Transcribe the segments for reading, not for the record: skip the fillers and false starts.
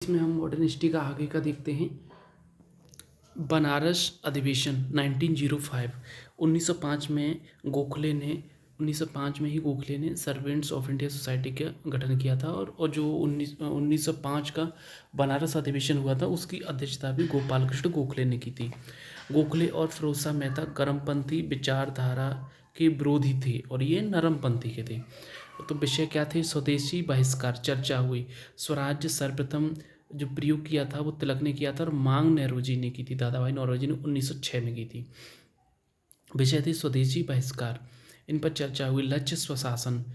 इसमें हम modern history का आगे का देखते हैं। बनारस अधिवेशन 1905 1905 में गोखले ने 1905 में ही गोखले ने सर्वेंट्स ऑफ इंडिया सोसाइटी का गठन किया था और जो 1905 का बनारस अधिवेशन हुआ था उसकी अध्यक्षता भी गोपाल कृष्ण गोखले ने की थी। गोखले और फिरोज शाह मेहता गर्मपंथी विचारधारा के विरोधी थे और ये नरमपंथी के थे। तो विषय क्या थे? स्वदेशी बहिष्कार चर्चा हुई। स्वराज्य सर्वप्रथम जो प्रयोग किया था वो तिलक ने किया था और मांग नेहरू ने की थी, दादा भाई नौरोजी ने 1906 में की थी। विषय थी स्वदेशी बहिष्कार, इन पर चर्चा हुई। लक्ष्य स्वशासन,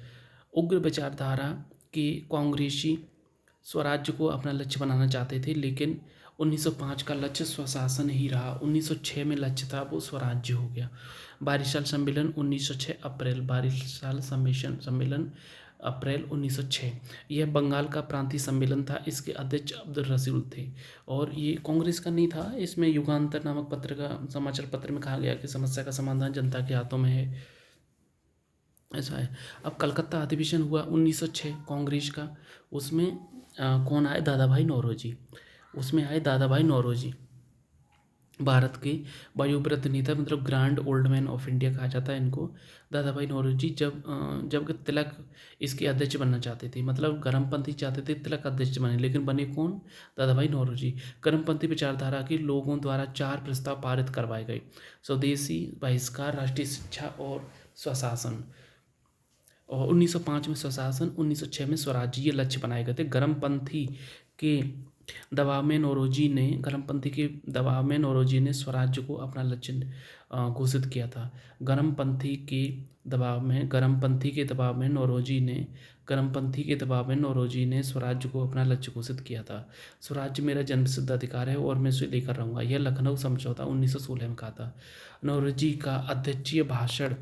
उग्र विचारधारा के कांग्रेसी स्वराज्य को अपना लक्ष्य बनाना चाहते थे, लेकिन 1905 का लक्ष्य स्वशासन ही रहा। 1906 में लक्ष्य था वो स्वराज्य हो गया। बारिशाल सम्मेलन 1906 अप्रैल, बारिशाल सम्मेलन अप्रैल 1906। यह बंगाल का प्रांतीय सम्मेलन था। इसके अध्यक्ष अब्दुल रसूल थे और ये कांग्रेस का नहीं था। इसमें युगांतर नामक पत्र का समाचार पत्र में कहा गया कि समस्या का समाधान जनता के हाथों में है, ऐसा है। अब कलकत्ता अधिवेशन हुआ 1906 कांग्रेस का। उसमें कौन आए? दादा भाई नौरोजी। उसमें आए दादा भाई नौरोजी, भारत के वयोवृद्ध नेता, मतलब grand old man of India कहा जाता है इनको। दादा भाई नौरोजी जब तिलक इसके अध्यक्ष बनना चाहते थे, मतलब गर्मपंथी चाहते थे तिलक अध्यक्ष बने, लेकिन बने कौन? दादा भाई नौरोजी। गर्मपंथी विचारधारा के लोगों द्वारा 4 प्रस्ताव पारित करवाए गए: स्वदेशी बहिष्कार, राष्ट्रीय शिक्षा और स्वशासन। और 1905 में स्वशासन, 1906 में स्वराज्य, ये लक्ष्य बनाए गए थे। गर्मपंथी के दबाव में नौरोजी ने स्वराज्य को अपना लक्ष्य घोषित किया था। गर्मपंथी के दबाव में नौरोजी ने स्वराज्य को अपना लक्ष्य घोषित किया था। स्वराज्य मेरा जन्मसिद्ध अधिकार है और मैं इसे लेकर रहूंगा, यह लखनऊ समझौता 1916 में कहा था। नौरोजी का अध्यक्षीय भाषण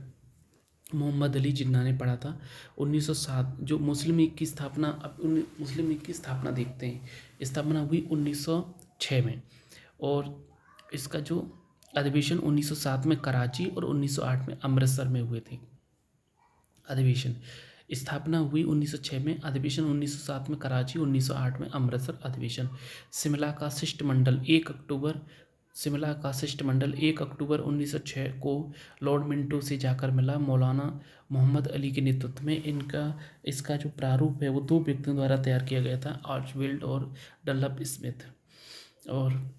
मोहम्मद अली जिन्ना ने पढ़ा था। 1907 जो मुस्लिम लीग की स्थापना, अब मुस्लिम लीग की स्थापना देखते हैं। स्थापना हुई 1906 में और इसका जो अधिवेशन 1907 में कराची और 1908 में अमृतसर में हुए थे। अधिवेशन स्थापना हुई 1906 में, अधिवेशन 1907 में कराची, 1908 में अमृतसर अधिवेशन। शिमला का शिष्टमंडल 1 अक्टूबर 1906 को लॉर्ड मिंटो से जाकर मिला। मौलाना मोहम्मद अली के नेतृत्व में इसका जो प्रारूप है वो 2 व्यक्तियों द्वारा तैयार किया गया था, आर्चबिल्ड और डनलप स्मिथ। और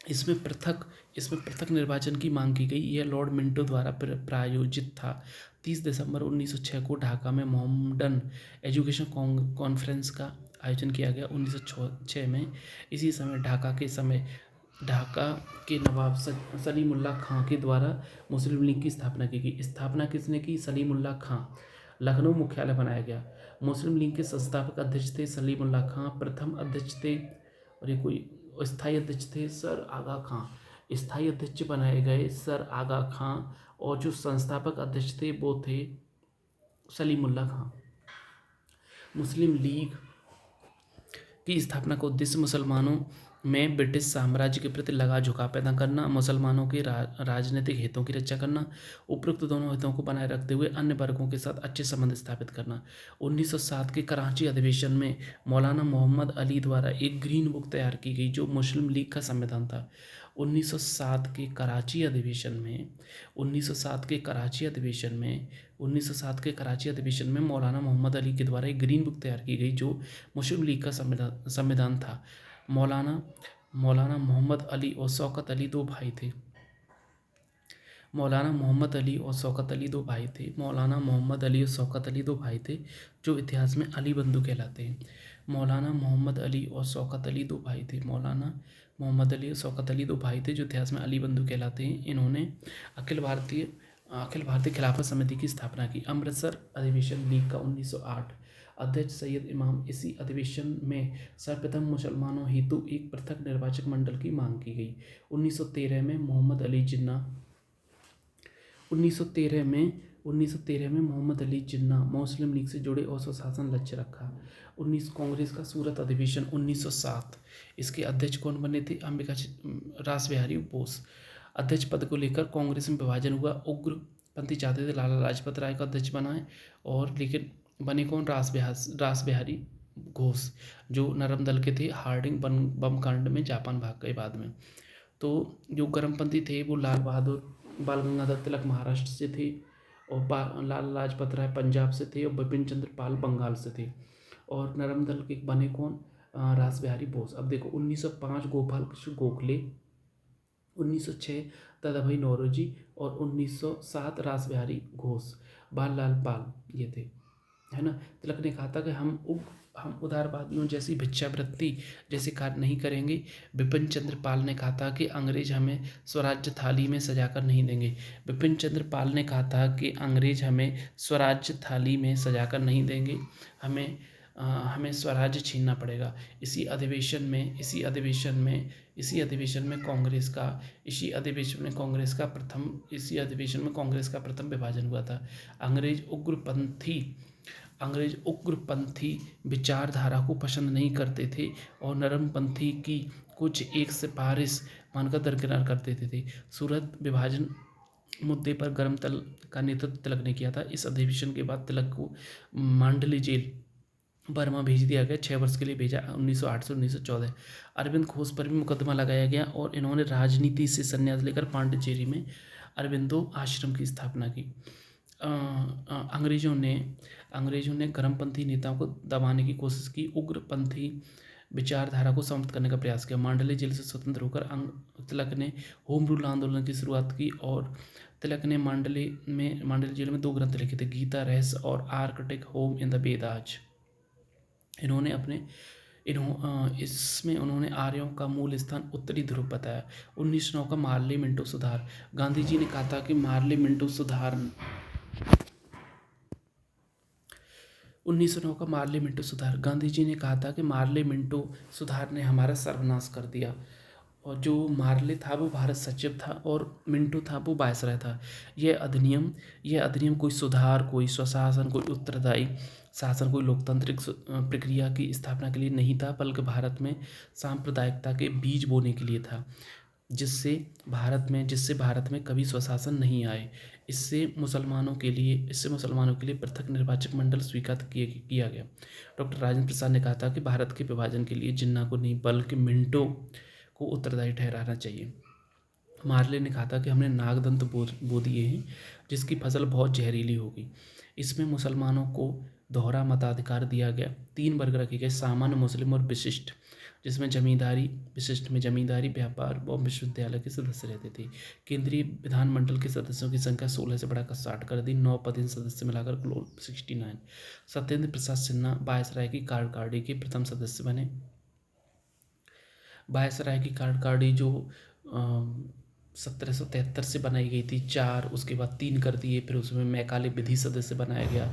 इसमें पृथक निर्वाचन की मांग की गई। यह लॉर्ड मिंटो द्वारा प्रायोजित था। 30 दिसंबर 1906 को ढाका में मॉडर्न एजुकेशन कॉन्फ्रेंस का आयोजन किया गया। 1906 में इसी समय ढाका के नवाब सलीमुल्लाह खां के द्वारा मुस्लिम लीग की स्थापना की गई। स्थापना किसने की? सलीमुल्लाह खां। लखनऊ मुख्यालय बनाया गया। मुस्लिम लीग के संस्थापक अध्यक्ष थे सलीमुल्लाह खां। प्रथम अध्यक्ष थे, और ये कोई स्थायी अध्यक्ष थे सर आगा खां। स्थायी अध्यक्ष बनाए गए सर आगा खां और जो संस्थापक अध्यक्ष थे वो थे सलीमुल्लाह खां। मुस्लिम लीग की स्थापना का उद्देश्य मुसलमानों में ब्रिटिश साम्राज्य के प्रति लगा झुकाव पैदा करना, मुसलमानों के राजनीतिक हितों की रक्षा करना, उपरोक्त दोनों हितों को बनाए रखते हुए अन्य वर्गों के साथ अच्छे संबंध स्थापित करना। 1907 के कराची अधिवेशन में मौलाना मोहम्मद अली द्वारा एक ग्रीन बुक तैयार की गई जो मुस्लिम लीग का संविधान था। 1907 के कराची अधिवेशन में मौलाना मोहम्मद अली के द्वारा एक ग्रीन बुक तैयार की गई जो मुस्लिम लीग का संविधान था। मौलाना मोहम्मद अली और शौकत अली दो भाई थे। मौलाना मोहम्मद अली और शौकत अली दो भाई थे जो इतिहास में अली बंधु कहलाते हैं। मौलाना मोहम्मद अली और शौकत अली दो भाई थे जो इतिहास में अली बंधु कहलाते हैं। इन्होंने अखिल भारतीय खिलाफत समिति की स्थापना की। अमृतसर अधिवेशन लीग का 1908। अध्यक्ष सैयद इमाम। इसी अधिवेशन में सर्वप्रथम मुसलमानों हेतु एक पृथक निर्वाचक मंडल की मांग की गई। 1913 में मोहम्मद अली जिन्ना मुस्लिम लीग से जुड़े और स्वशासन लक्ष्य रखा। कांग्रेस का सूरत अधिवेशन 1907। इसके अध्यक्ष कौन बने थे? रास बिहारी बोस। अध्यक्ष पद को लेकर कांग्रेस में विभाजन हुआ। उग्रपंथी चाहते थे लाला लाजपत राय को अध्यक्ष बनाए, और लेकिन बने कौन? रास बिहारी घोष जो नरम दल के थे, हार्डिंग बम कांड में जापान भाग गए बाद में। तो जो गर्मपंथी थे वो लाल बहादुर बाल गंगाधर तिलक महाराष्ट्र से थे, और लाल लाजपत राय पंजाब से थे, और बिपिन चंद्र पाल बंगाल से थे। और नरम दल के बने कौन? रास बिहारी बोस। अब देखो 1905 गोपाल कृष्ण गोखले, 1906 दादाभाई नौरोजी, और 1907 रास बिहारी घोष, बाल लाल पाल ये थे, है ना। तिलक ने कहा था कि हम उदारवादियों जैसी भिक्षावृत्ति जैसे कार्य नहीं करेंगे। बिपिन चंद्र पाल ने कहा था कि अंग्रेज हमें स्वराज्य थाली में सजाकर नहीं देंगे। बिपिन चंद्र पाल ने कहा था कि अंग्रेज हमें स्वराज्य थाली में सजाकर नहीं देंगे, हमें स्वराज्य छीनना पड़ेगा। इसी अधिवेशन में कांग्रेस का प्रथम विभाजन हुआ था। अंग्रेज उग्रपंथी विचारधारा को पसंद नहीं करते थे, और नरमपंथी की कुछ एक सिफारिश मानकर दरकिनार कर देते थे। सूरत विभाजन मुद्दे पर गर्म तल का नेतृत्व तिलक ने किया था। इस अधिवेशन के बाद तिलक को मांडली जेल बर्मा भेज दिया गया, 6 वर्ष के लिए भेजा, 1908 से 1914। अरविंद घोष पर भी मुकदमा लगाया गया, और इन्होंने राजनीति से संन्यास लेकर पांडिचेरी में अरविंदो आश्रम की स्थापना की। अंग्रेजों ने गर्मपंथी नेताओं को दबाने की कोशिश की, उग्रपंथी विचारधारा को समाप्त करने का प्रयास किया। मांडले जेल से स्वतंत्र होकर तिलक ने होम रूल आंदोलन की शुरुआत की, और तिलक ने मांडले जेल में 2 ग्रंथ लिखे थे, गीता रहस्य और Arctic home in the Vedas. इसमें उन्होंने आर्यों का मूल स्थान उत्तरी ध्रुव बताया। 1909 का मार्ले मिंटो सुधार। गांधी जी ने कहा था कि मार्ले मिंटो सुधार 1909 का मार्ले मिंटो सुधार। गांधी जी ने कहा था कि मार्ले मिंटो सुधार ने हमारा सर्वनाश कर दिया। और जो मार्ले था वो भारत सचिव था, और मिंटो था वो वायसराय था। यह अधिनियम कोई सुधार, कोई स्वशासन, कोई उत्तरदायी शासन, कोई लोकतांत्रिक प्रक्रिया की स्थापना के लिए नहीं था, बल्कि भारत में सांप्रदायिकता के बीज बोने के लिए था, जिससे भारत में कभी स्वशासन नहीं आए। इससे मुसलमानों के लिए पृथक निर्वाचक मंडल स्वीकार किया गया। डॉक्टर राजेंद्र प्रसाद ने कहा था कि भारत के विभाजन के लिए जिन्ना को नहीं बल्कि मिंटो को उत्तरदायी ठहराना चाहिए। मार्ले ने कहा था कि हमने नागदंत बो दिए हैं, जिसकी फसल बहुत जहरीली होगी। इसमें मुसलमानों को दोहरा मताधिकार दिया गया। 3 वर्ग रखे गए, सामान्य, मुस्लिम और विशिष्ट, जिसमें विशिष्ट में जमींदारी, व्यापार और विश्वविद्यालय के सदस्य रहते थे। केंद्रीय विधानमंडल के सदस्यों की संख्या 16 से बढ़ाकर 60 कर दी। 9 पदेन सदस्य मिलाकर कुल 69। सत्येंद्र प्रसाद सिन्हा वायसराय की कार्यकारिणी के प्रथम सदस्य बने। वायसराय की कार्यकारिणी जो 1773 से बनाई गई थी, 4, उसके बाद 3 कर दिए, फिर उसमें मैकाले विधि सदस्य बनाया गया।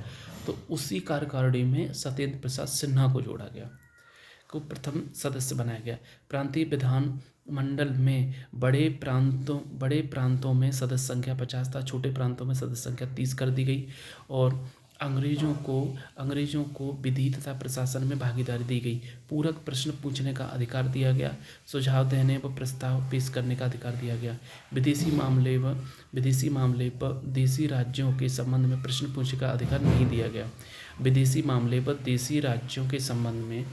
तो उसी कार्यकारिणी में सत्येंद्र प्रसाद सिन्हा को जोड़ा गया, को प्रथम सदस्य बनाया गया। प्रांतीय विधान मंडल में बड़े प्रांतों में सदस्य संख्या 50 था, छोटे प्रांतों में सदस्य संख्या 30 कर दी गई, और अंग्रेजों को विधि तथा प्रशासन में भागीदारी दी गई। पूरक प्रश्न पूछने का अधिकार दिया गया, सुझाव देने व प्रस्ताव पेश करने का अधिकार दिया गया। विदेशी मामले व देशी राज्यों के संबंध में प्रश्न पूछने का अधिकार नहीं दिया गया। विदेशी मामले व देशी राज्यों के संबंध में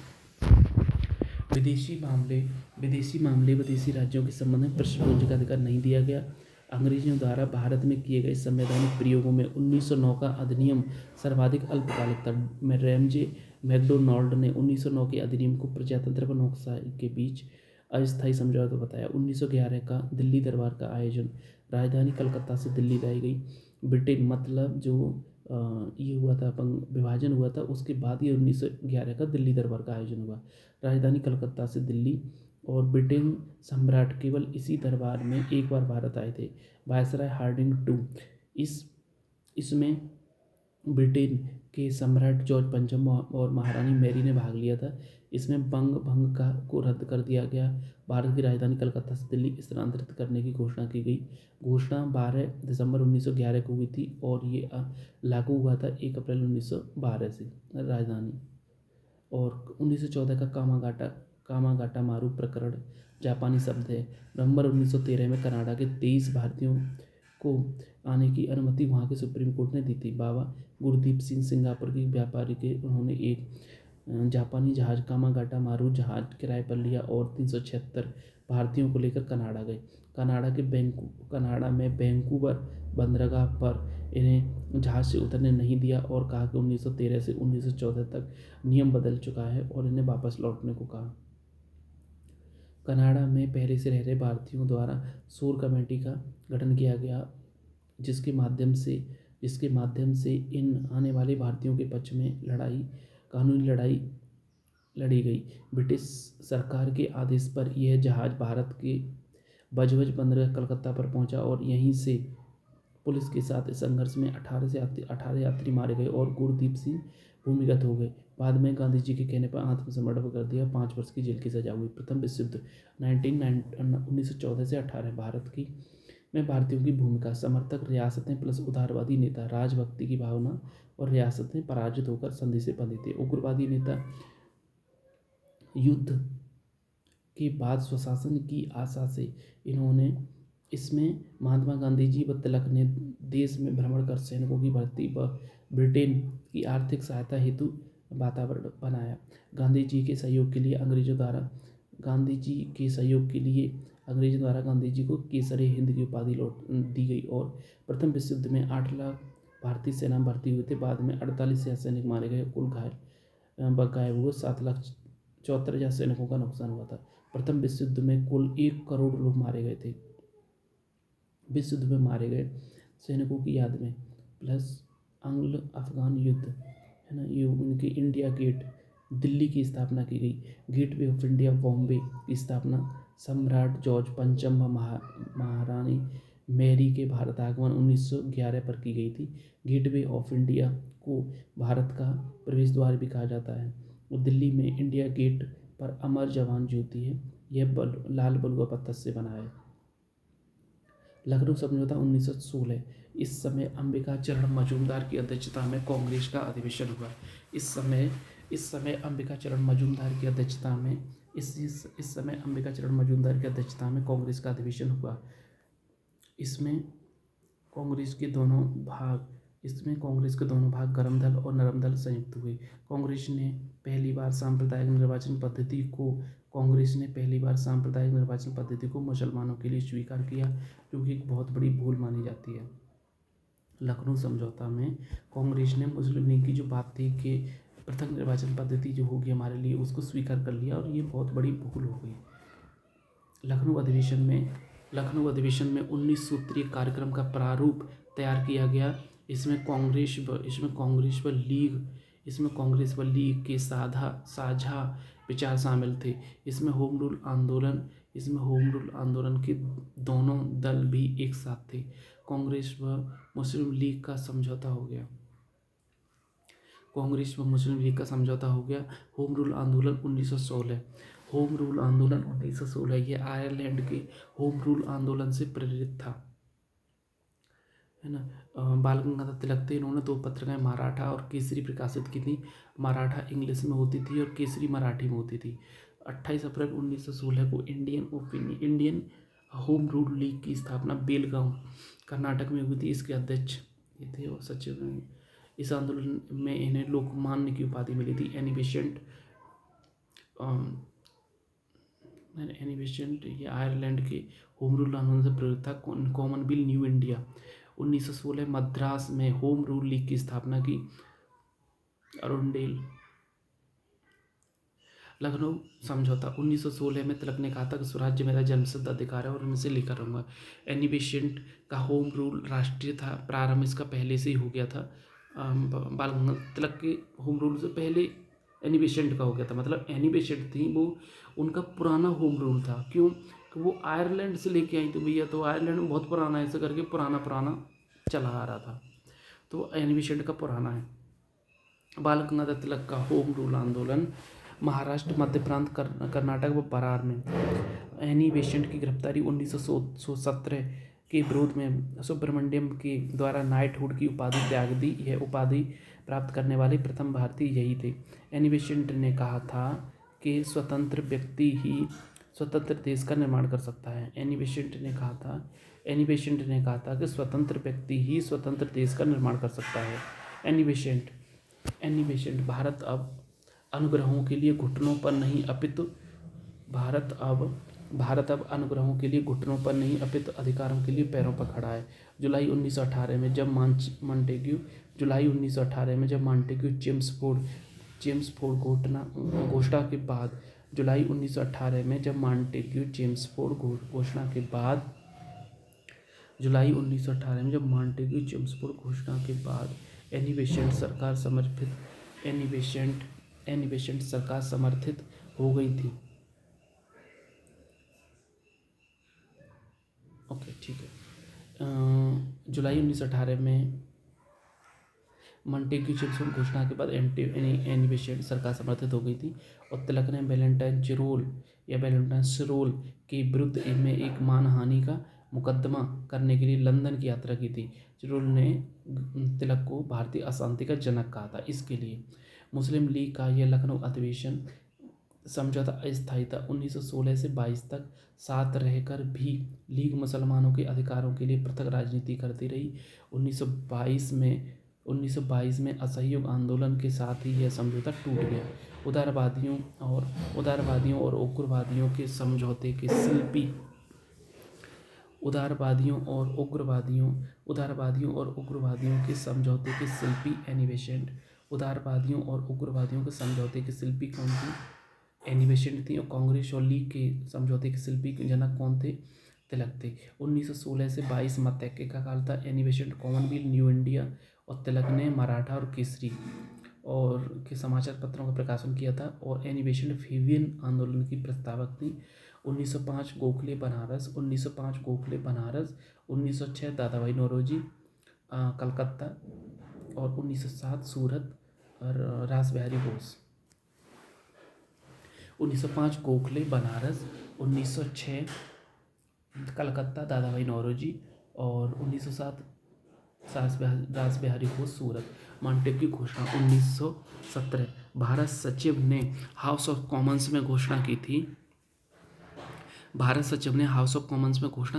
प्रश्न पूछने का अधिकार नहीं दिया गया। अंग्रेजों द्वारा भारत में किए गए संवैधानिक प्रयोगों में 1909 का अधिनियम सर्वाधिक अल्पकालिक था। रैमजे मैकडोनाल्ड ने 1909 के अधिनियम को प्रजातंत्र व नौकरशाही के बीच अस्थायी समझौता बताया। 1911 का दिल्ली दरबार का आयोजन। राजधानी कलकत्ता से दिल्ली लाई गई। ब्रिटेन, मतलब जो ये हुआ था, विभाजन हुआ था, उसके बाद ये 1911 का दिल्ली दरबार का आयोजन हुआ। राजधानी कलकत्ता से दिल्ली, और ब्रिटेन सम्राट केवल इसी दरबार में एक बार भारत आए थे। वायसराय हार्डिंग टू, इसमें ब्रिटेन के सम्राट जॉर्ज पंचम और महारानी मैरी ने भाग लिया था। इसमें भंग को रद्द कर दिया गया। भारत की राजधानी कलकत्ता से दिल्ली स्थानांतरित करने की घोषणा की गई। घोषणा 12 दिसंबर 1911 को हुई थी, और ये लागू हुआ था 1 अप्रैल 1912 से राजधानी। और 1914 का कामागाटा मारू प्रकरण जापानी शब्द है। नवंबर 1913 में कनाडा के 23 भारतीयों को आने की अनुमति वहाँ के सुप्रीम कोर्ट ने दी थी। बाबा गुरदीप सिंह सिंगापुर के व्यापारी के, उन्होंने एक जापानी जहाज कामागाटा मारू जहाज किराए पर लिया और 376 भारतीयों को लेकर कनाडा गए। कनाडा में वैंकूवर बंदरगाह पर इन्हें जहाज से उतरने नहीं दिया और कहा कि 1913 से 1914 तक नियम बदल चुका है और इन्हें वापस लौटने को कहा। कनाडा में पहले से रह रहे भारतीयों द्वारा शोर कमेटी का गठन किया गया, जिसके माध्यम से इन आने वाले भारतीयों के पक्ष में कानूनी लड़ाई लड़ी गई। ब्रिटिश सरकार के आदेश पर यह जहाज भारत के बजबज बंदरगाह कलकत्ता पर पहुंचा और यहीं से पुलिस के साथ इस संघर्ष में 18 यात्री मारे गए और गुरदीप सिंह भूमिगत हो गए। बाद में गांधी जी के कहने पर आत्मसमर्पण कर दिया। 5 वर्ष की जेल की सजा हुई। प्रथम विश्व युद्ध 1914 से 18 में भारतीयों की भूमिका। समर्थक रियासतें प्लस उदारवादी नेता, राजभक्ति की भावना और रियासतें पराजित होकर संधि से बंधी थी। उग्रवादी नेता युद्ध के बाद स्वशासन की आशा से इन्होंने इसमें महात्मा गांधी जी व तिलक ने देश में भ्रमण कर सैनिकों की भर्ती व ब्रिटेन की आर्थिक सहायता हेतु वातावरण बनाया। गांधी जी के सहयोग के लिए अंग्रेजों द्वारा गांधी जी को केसरे हिंद की उपाधि दी गई और प्रथम विश्व युद्ध में 8 लाख भारतीय सेना भर्ती हुए थे। बाद में 48,000 सैनिक मारे गए, कुल गायब हुए। 7,74,000 सैनिकों का नुकसान हुआ था। प्रथम विश्व युद्ध में कुल 1 करोड़ लोग मारे गए थे। विश्व युद्ध में मारे गए सैनिकों की याद में प्लस आंग्ल अफगान युद्ध है ना, ये उनके इंडिया गेट दिल्ली की स्थापना की गई। गेटवे ऑफ इंडिया बॉम्बे की स्थापना सम्राट जॉर्ज पंचम व महारानी मैरी के भारत आगमन 1911 पर की गई थी। गेटवे ऑफ इंडिया को भारत का प्रवेश द्वार भी कहा जाता है। और दिल्ली में इंडिया गेट पर अमर जवान ज्योति है, यह लाल बलुआ पत्थर से बना है। लखनऊ समझौता 1916। इस समय अंबिका चरण मजूमदार की अध्यक्षता में कांग्रेस का अधिवेशन हुआ। इस समय अंबिका चरण मजूमदार की अध्यक्षता में कांग्रेस का अधिवेशन हुआ। इसमें कांग्रेस के दोनों भाग गरम दल और नरम दल संयुक्त हुए। कांग्रेस ने पहली बार सांप्रदायिक निर्वाचन पद्धति को मुसलमानों के लिए स्वीकार किया, जो कि एक बहुत बड़ी भूल मानी जाती है। लखनऊ समझौता में कांग्रेस ने मुस्लिम लीग की जो बात थी कि पृथक निर्वाचन पद्धति जो होगी हमारे लिए, उसको स्वीकार कर लिया और ये बहुत बड़ी भूल हो गई। लखनऊ अधिवेशन में 19 सूत्रीय कार्यक्रम का प्रारूप तैयार किया गया। इसमें कांग्रेस व लीग के साझा विचार शामिल थे। इसमें होम रूल आंदोलन के दोनों दल भी एक साथ थे। कांग्रेस व मुस्लिम लीग का समझौता हो गया। होम रूल आंदोलन 1916 ये आयरलैंड के होम रूल आंदोलन से प्रेरित था, है ना। बाल गंगाधर तिलक थे, इन्होंने 2 पत्रिकाएं मराठा और केसरी प्रकाशित की थी। मराठा इंग्लिश में होती थी और केसरी मराठी में होती थी। 28 अप्रैल 1916 को इंडियन होम रूल लीग की स्थापना बेलगांव कर्नाटक में हुई थी। इसके अध्यक्ष ये थे और सचिव। इस आंदोलन में इन्हें लोकमान्य की उपाधि मिली थी। एनिबेसेंट ये आयरलैंड के होम रूल आंदोलन से प्रेरित था। कॉमनवेल्थ न्यू इंडिया 1916 मद्रास में होम रूल लीग की स्थापना की। अरुणडेल। लखनऊ समझौता 1916 में तिलक ने कहा था कि स्वराज्य मेरा जन्मसिद्ध अधिकार है और मैं इसे लेकर रहूँगा। एनिबेसेंट का होम रूल राष्ट्रीय था, प्रारंभ इसका पहले से ही हो गया था। बाल गंगाधर तिलक के होम रूल से पहले एनिबेसेंट का हो गया था, मतलब एनिबेसेंट थी वो उनका पुराना होम रूल था। क्यों? कि वो आयरलैंड से लेके आई, तो भैया तो आयरलैंड में बहुत पुराना है, ऐसे करके पुराना चला आ रहा था, तो एनिबेसेंट का पुराना है। बाल गंगाधर तिलक का होम रूल आंदोलन महाराष्ट्र, मध्य प्रांत, कर्नाटक व बरार में। एनिबेसेंट की गिरफ्तारी 1917 के विरोध में सुब्रमण्यम के द्वारा नाइटहुड की उपाधि त्याग दी। यह उपाधि प्राप्त करने वाले प्रथम भारतीय यही थे। एनिबेसेंट ने कहा था कि स्वतंत्र व्यक्ति ही स्वतंत्र देश का निर्माण कर सकता है। एनिबेसेंट ने कहा था कि स्वतंत्र व्यक्ति ही स्वतंत्र देश का निर्माण कर सकता है। एनिबेसेंट भारत अब अनुग्रहों के लिए घुटनों पर नहीं अपितु भारत अब अनुग्रहों के लिए घुटनों पर नहीं अपितु अधिकारों के लिए पैरों पर खड़ा है। जुलाई 1918 में जब मॉन्टेग्यू चेम्सफोर्ड घोषणा के बाद जुलाई 1918 में जब मॉन्टेग्यू चेम्सफोर्ड घोषणा के बाद जुलाई 1918 में जब मॉन्टेग्यू चेम्सफोर्ड घोषणा के बाद एनी बेसेंट सरकार समर्थित हो गई थी। ओके, ठीक है। जुलाई 1918 में मॉन्टेग्यू चेम्सफोर्ड घोषणा के बाद एनी बेसेंट सरकार समर्थित हो गई थी और तिलक ने वैलेंटाइन सिरोल के विरुद्ध में एक मानहानि का मुकदमा करने के लिए लंदन की यात्रा की थी। सिरोल ने तिलक को भारतीय अशांति का जनक कहा था। इसके लिए मुस्लिम लीग का यह लखनऊ अधिवेशन समझौता अस्थायी था। 1916 से 22 तक साथ रहकर भी लीग मुसलमानों के अधिकारों के लिए पृथक राजनीति करती रही। 1922 में असहयोग आंदोलन के साथ ही यह समझौता टूट गया। उदारवादियों और उग्रवादियों के समझौते के शिल्पी कौन थे? एनी बेसेंट थी। और कांग्रेस और लीग के समझौते के शिल्पी जनक कौन थे? तिलक थे। 1916 से 22 मध्य का काल था। Annie Besant Commonwealth, new India और तिलक ने मराठा और केसरी और के समाचार पत्रों का प्रकाशन किया था। और एनी बेसेंट फेबियन आंदोलन की प्रस्तावक थी। 1905 गोखले बनारस, 1906 दादाभाई नौरोजी कलकत्ता और 1907 सूरत और रासबिहारी बोस। 1905 गोखले बनारस, 1906 कलकत्ता दादाभाई नौरोजी और 1907 रासबिहारी बोस सूरत। मॉन्टेग्यू घोषणा 1917 भारत सचिव ने हाउस ऑफ कॉमन्स में घोषणा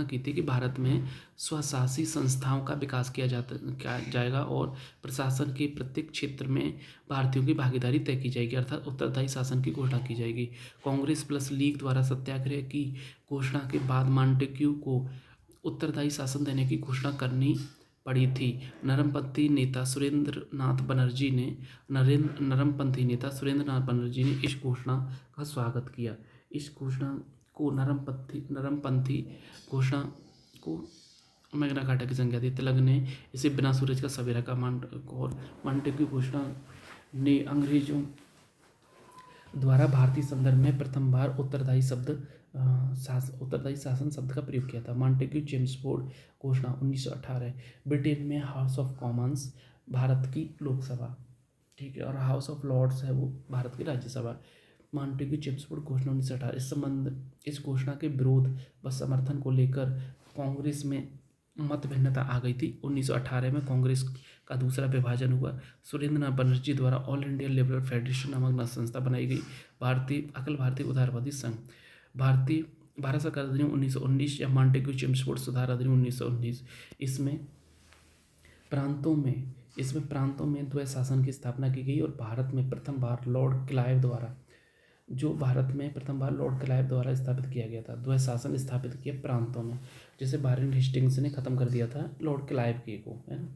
की थी कि भारत में स्वशासी संस्थाओं का विकास किया जाएगा और प्रशासन के प्रत्येक क्षेत्र में भारतीयों की भागीदारी तय की जाएगी, अर्थात उत्तरदायी शासन की घोषणा की जाएगी। कांग्रेस प्लस लीग द्वारा सत्याग्रह की घोषणा के बाद मॉन्टेग्यू को उत्तरदायी शासन देने की घोषणा करनी पड़ी थी। नरमपंथी नेता सुरेंद्रनाथ बनर्जी ने इस घोषणा का स्वागत किया। इस घोषणा को नरमपंथी घोषणा को मैग्ना कार्टा की संज्ञा दी। तिलक ने इसे बिना सूरज का सवेरा का और मॉन्टेग्यू घोषणा ने अंग्रेजों द्वारा भारतीय संदर्भ में प्रथम बार उत्तरदायी शासन शब्द का प्रयोग किया था। मॉन्टेग्यू चेम्सफोर्ड घोषणा 1918 ब्रिटेन में हाउस ऑफ कॉमन्स भारत की लोकसभा, ठीक है, और हाउस ऑफ लॉर्ड्स है वो भारत की राज्यसभा। मॉन्टेग्यू चेम्सफोर्ड घोषणा 1918 इस घोषणा के विरोध व समर्थन को लेकर कांग्रेस में मत भिन्नता आ गई थी। 1918 में कांग्रेस का दूसरा विभाजन हुआ। सुरेंद्रनाथ बनर्जी द्वारा ऑल इंडिया लिबरल फेडरेशन नामक संस्था बनाई गई। अखिल भारतीय उदारवादी संघ, भारत सरकार अधिनियम 1919 या मॉन्टेग्यू चेम्सफोर्ड सुधार अधिनियम 1919। इसमें प्रांतों में द्वैत शासन की स्थापना की गई और भारत में प्रथम बार लॉर्ड क्लाइव द्वारा स्थापित किया गया था। द्वैत शासन स्थापित किया प्रांतों में, जैसे वारेन हेस्टिंग्स ने खत्म कर दिया था लॉर्ड क्लाइव के को, है ना,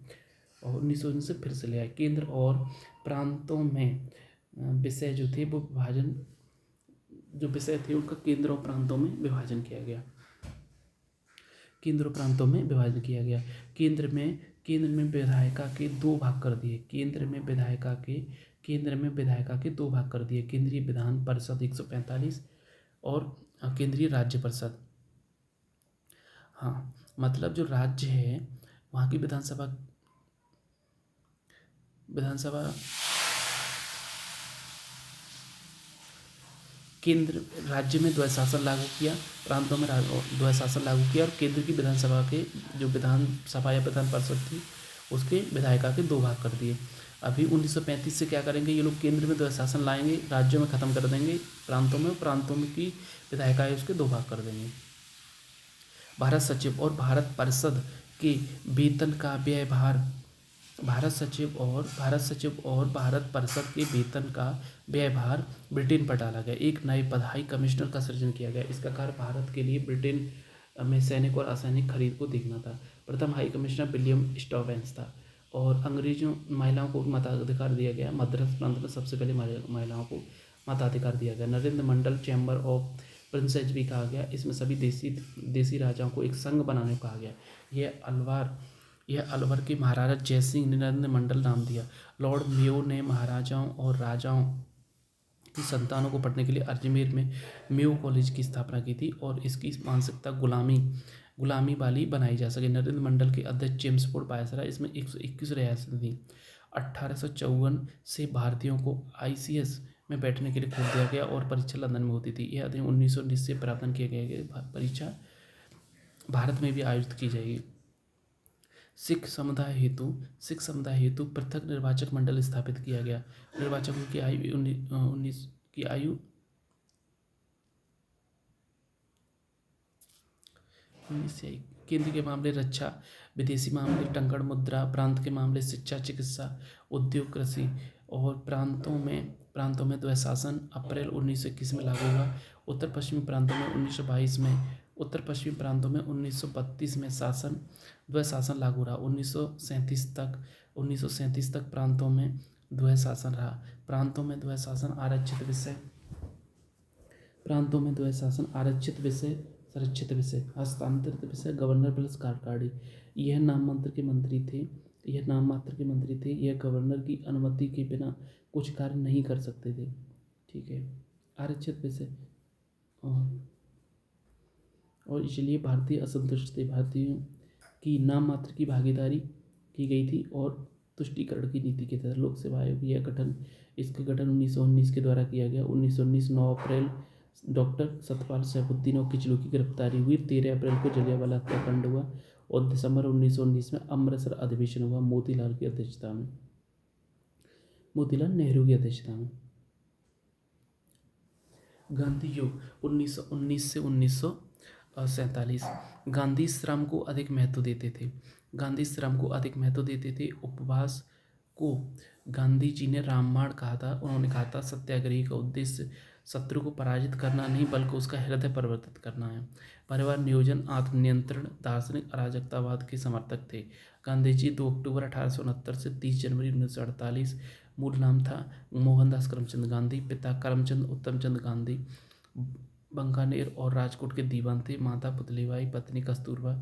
और 1919 से फिर से ले आए। केंद्र और प्रांतों में विषय जो थे वो विषय थे उनका केंद्र और प्रांतों में विभाजन किया गया। केंद्र में विधायिका के दो भाग कर दिए। केंद्र में विधायिका के दो भाग कर दिए, केंद्रीय विधान परिषद 145 और केंद्रीय राज्य परिषद। हाँ, मतलब जो राज्य है वहाँ की विधानसभा केंद्र राज्य में द्वैत शासन लागू किया, प्रांतों में द्वैत शासन लागू किया और केंद्र की विधानसभा के जो विधानसभा या विधान परिषद थी उसके विधायिका के दो भाग कर दिए। अभी 1935 से क्या करेंगे ये लोग, केंद्र में द्वैत शासन लाएंगे, राज्यों में ख़त्म कर देंगे, प्रांतों में की विधायिका है उसके दो भाग कर देंगे। भारत सचिव और भारत परिषद के वेतन का व्ययभार भारत सचिव और भारत परिषद के वेतन का व्ययभार ब्रिटेन पर डाला गया। एक नए पद हाई कमिश्नर का सृजन किया गया। इसका कार्य भारत के लिए ब्रिटेन में सैनिक और असैनिक खरीद को देखना था। प्रथम हाई कमिश्नर विलियम स्टोवेंस था। और अंग्रेजों महिलाओं को मताधिकार दिया गया। मद्रास प्रांत में सबसे पहले महिलाओं को मताधिकार दिया गया। नरेंद्र मंडल चैम्बर ऑफ प्रिंसेस भी कहा गया। इसमें सभी देसी राजाओं को एक संघ बनाने को कहा गया। यह अलवर के महाराजा जयसिंह ने नरेंद्र मंडल नाम दिया। लॉर्ड मेयो ने महाराजाओं और राजाओं की संतानों को पढ़ने के लिए अजमेर में मेयो कॉलेज की स्थापना की थी और इसकी मानसिकता गुलामी वाली बनाई जा सके। नरेंद्र मंडल के अध्यक्ष जेम्स फोर्ड वायसराय। इसमें 121 रियासतें थीं। 1854 से भारतीयों को ICS में बैठने के लिए खोल दिया गया और परीक्षा लंदन में होती थी। यह अधिनियम 1919 से प्रावधान किया गया कि परीक्षा भारत में भी आयोजित की जाएगी। सिख समुदाय हेतु पृथक निर्वाचक मंडल स्थापित किया गया। निर्वाचकों की आयु 19 से केंद्र के मामले रक्षा, विदेशी मामले टंकण मुद्रा, प्रांत के मामले शिक्षा, चिकित्सा, उद्योग, कृषि और प्रांतों में द्वैशासन अप्रैल 1921 में लागू हुआ। उत्तर पश्चिमी प्रांतों में 1932 में द्वैशासन लागू रहा। 1937 तक प्रांतों में द्वैशासन रहा। प्रांतों में द्वैशासन आरक्षित विषय, संरक्षित विषय, हस्तांतरित विषय, गवर्नर प्लस कार्यकारी। यह नाम मात्र के मंत्री थे। यह गवर्नर की अनुमति के बिना कुछ कार्य नहीं कर सकते थे। ठीक है, आरक्षित विषय और इसलिए भारतीय असंतुष्ट थे। भारतीयों की नाम मात्र की भागीदारी की गई थी और तुष्टीकरण की नीति के तहत लोक सेवा आयोग इसका गठन 1919 के द्वारा किया गया। 1919 9 अप्रैल डॉक्टर सतपाल सैफुद्दीन और किचलू की गिरफ्तारी हुई। 13 अप्रैल को जलियांवाला हत्याकांड हुआ और दिसंबर 1919 में अमृतसर अधिवेशन हुआ मोतीलाल नेहरू की अध्यक्षता में। गांधी युग 1919 से 1947। गांधी श्रम को अधिक महत्व देते थे। उपवास को गांधी जी ने रामबाण कहा था। उन्होंने कहा था सत्याग्रही का उद्देश्य शत्रु को पराजित करना नहीं बल्कि उसका हृदय परिवर्तित करना है। परिवार नियोजन, आत्मनियंत्रण, दार्शनिक अराजकतावाद के समर्थक थे। गांधी जी 2 अक्टूबर 1869 से 30 जनवरी 1948। मूल नाम था मोहनदास करमचंद गांधी। पिता करमचंद उत्तमचंद गांधी बंकानेर और राजकोट के दीवान थे। माता पुतलीबाई, पत्नी कस्तूरबा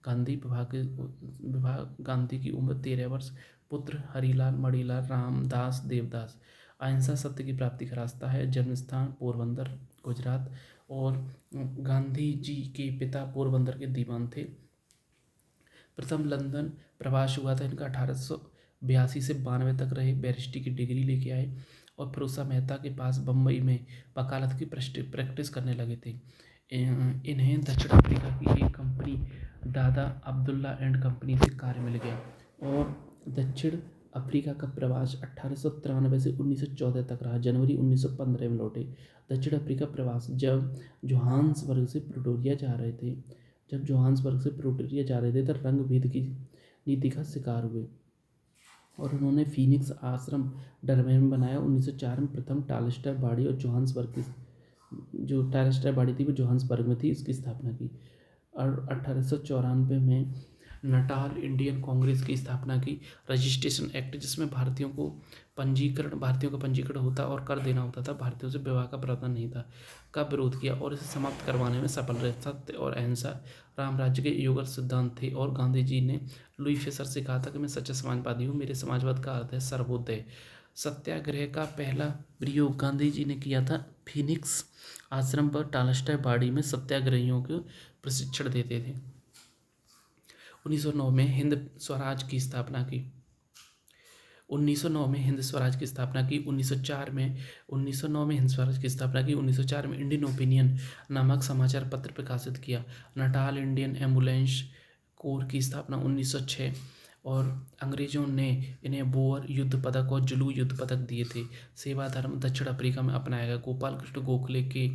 गांधी। विवाह गांधी की उम्र 13 वर्ष। पुत्र हरिलाल, मणिलाल, रामदास, देवदास। अहिंसा सत्य की प्राप्ति का रास्ता है। जन्म स्थान पोरबंदर, गुजरात। और गांधी जी के पिता पोरबंदर के दीवान थे। प्रथम लंदन प्रवास हुआ था इनका 1882 से 92 तक रहे। बैरिस्ट्री की डिग्री लेके आए और फिरोजा मेहता के पास बम्बई में वकालत की प्रैक्टिस करने लगे थे। इन्हें दक्षिण अफ्रीका की एक कंपनी दादा अब्दुल्ला एंड कंपनी से कार्य मिल गया और दक्षिण अफ्रीका का प्रवास 1893 से 1914 तक रहा। जनवरी 1915 में लौटे। दक्षिण अफ्रीका प्रवास जब जोहान्सबर्ग से प्रिटोरिया जा रहे थे तब रंग भेद की नीति का शिकार हुए और उन्होंने फीनिक्स आश्रम डरबन में बनाया। 1904 में प्रथम टालस्टॉय बाड़ी और जोहान्सबर्ग की जो टालस्टॉय बाड़ी थी वो जोहान्सबर्ग में थी, इसकी स्थापना की। और 1894 में नटाल इंडियन कांग्रेस की स्थापना की। रजिस्ट्रेशन एक्ट जिसमें भारतीयों का पंजीकरण होता और कर देना होता था, भारतीयों से विवाह का प्रावधान नहीं था, का विरोध किया और इसे समाप्त करवाने में सफल रहे। सत्य और अहिंसा राम राज्य के युगल सिद्धांत थे और गांधी जी ने लुई फिशर से कहा था कि मैं सच्चा समाजवादी हूँ। मेरे समाजवाद का अर्थ है सर्वोदय। सत्याग्रह का पहला प्रयोग गांधी जी ने किया था फीनिक्स आश्रम पर टालस्टॉय बाड़ी में सत्याग्रहियों को प्रशिक्षण देते थे। 1909 में हिंद स्वराज की स्थापना की। 1909 में हिंद स्वराज की स्थापना की। 1904 में इंडियन ओपिनियन नामक समाचार पत्र प्रकाशित किया। नटाल इंडियन एम्बुलेंस कोर की स्थापना 1906 और अंग्रेजों ने इन्हें बोअर युद्ध पदक और जुलू युद्ध पदक दिए थे। सेवा धर्म दक्षिण अफ्रीका में अपनाया गया। गोपाल कृष्ण गोखले के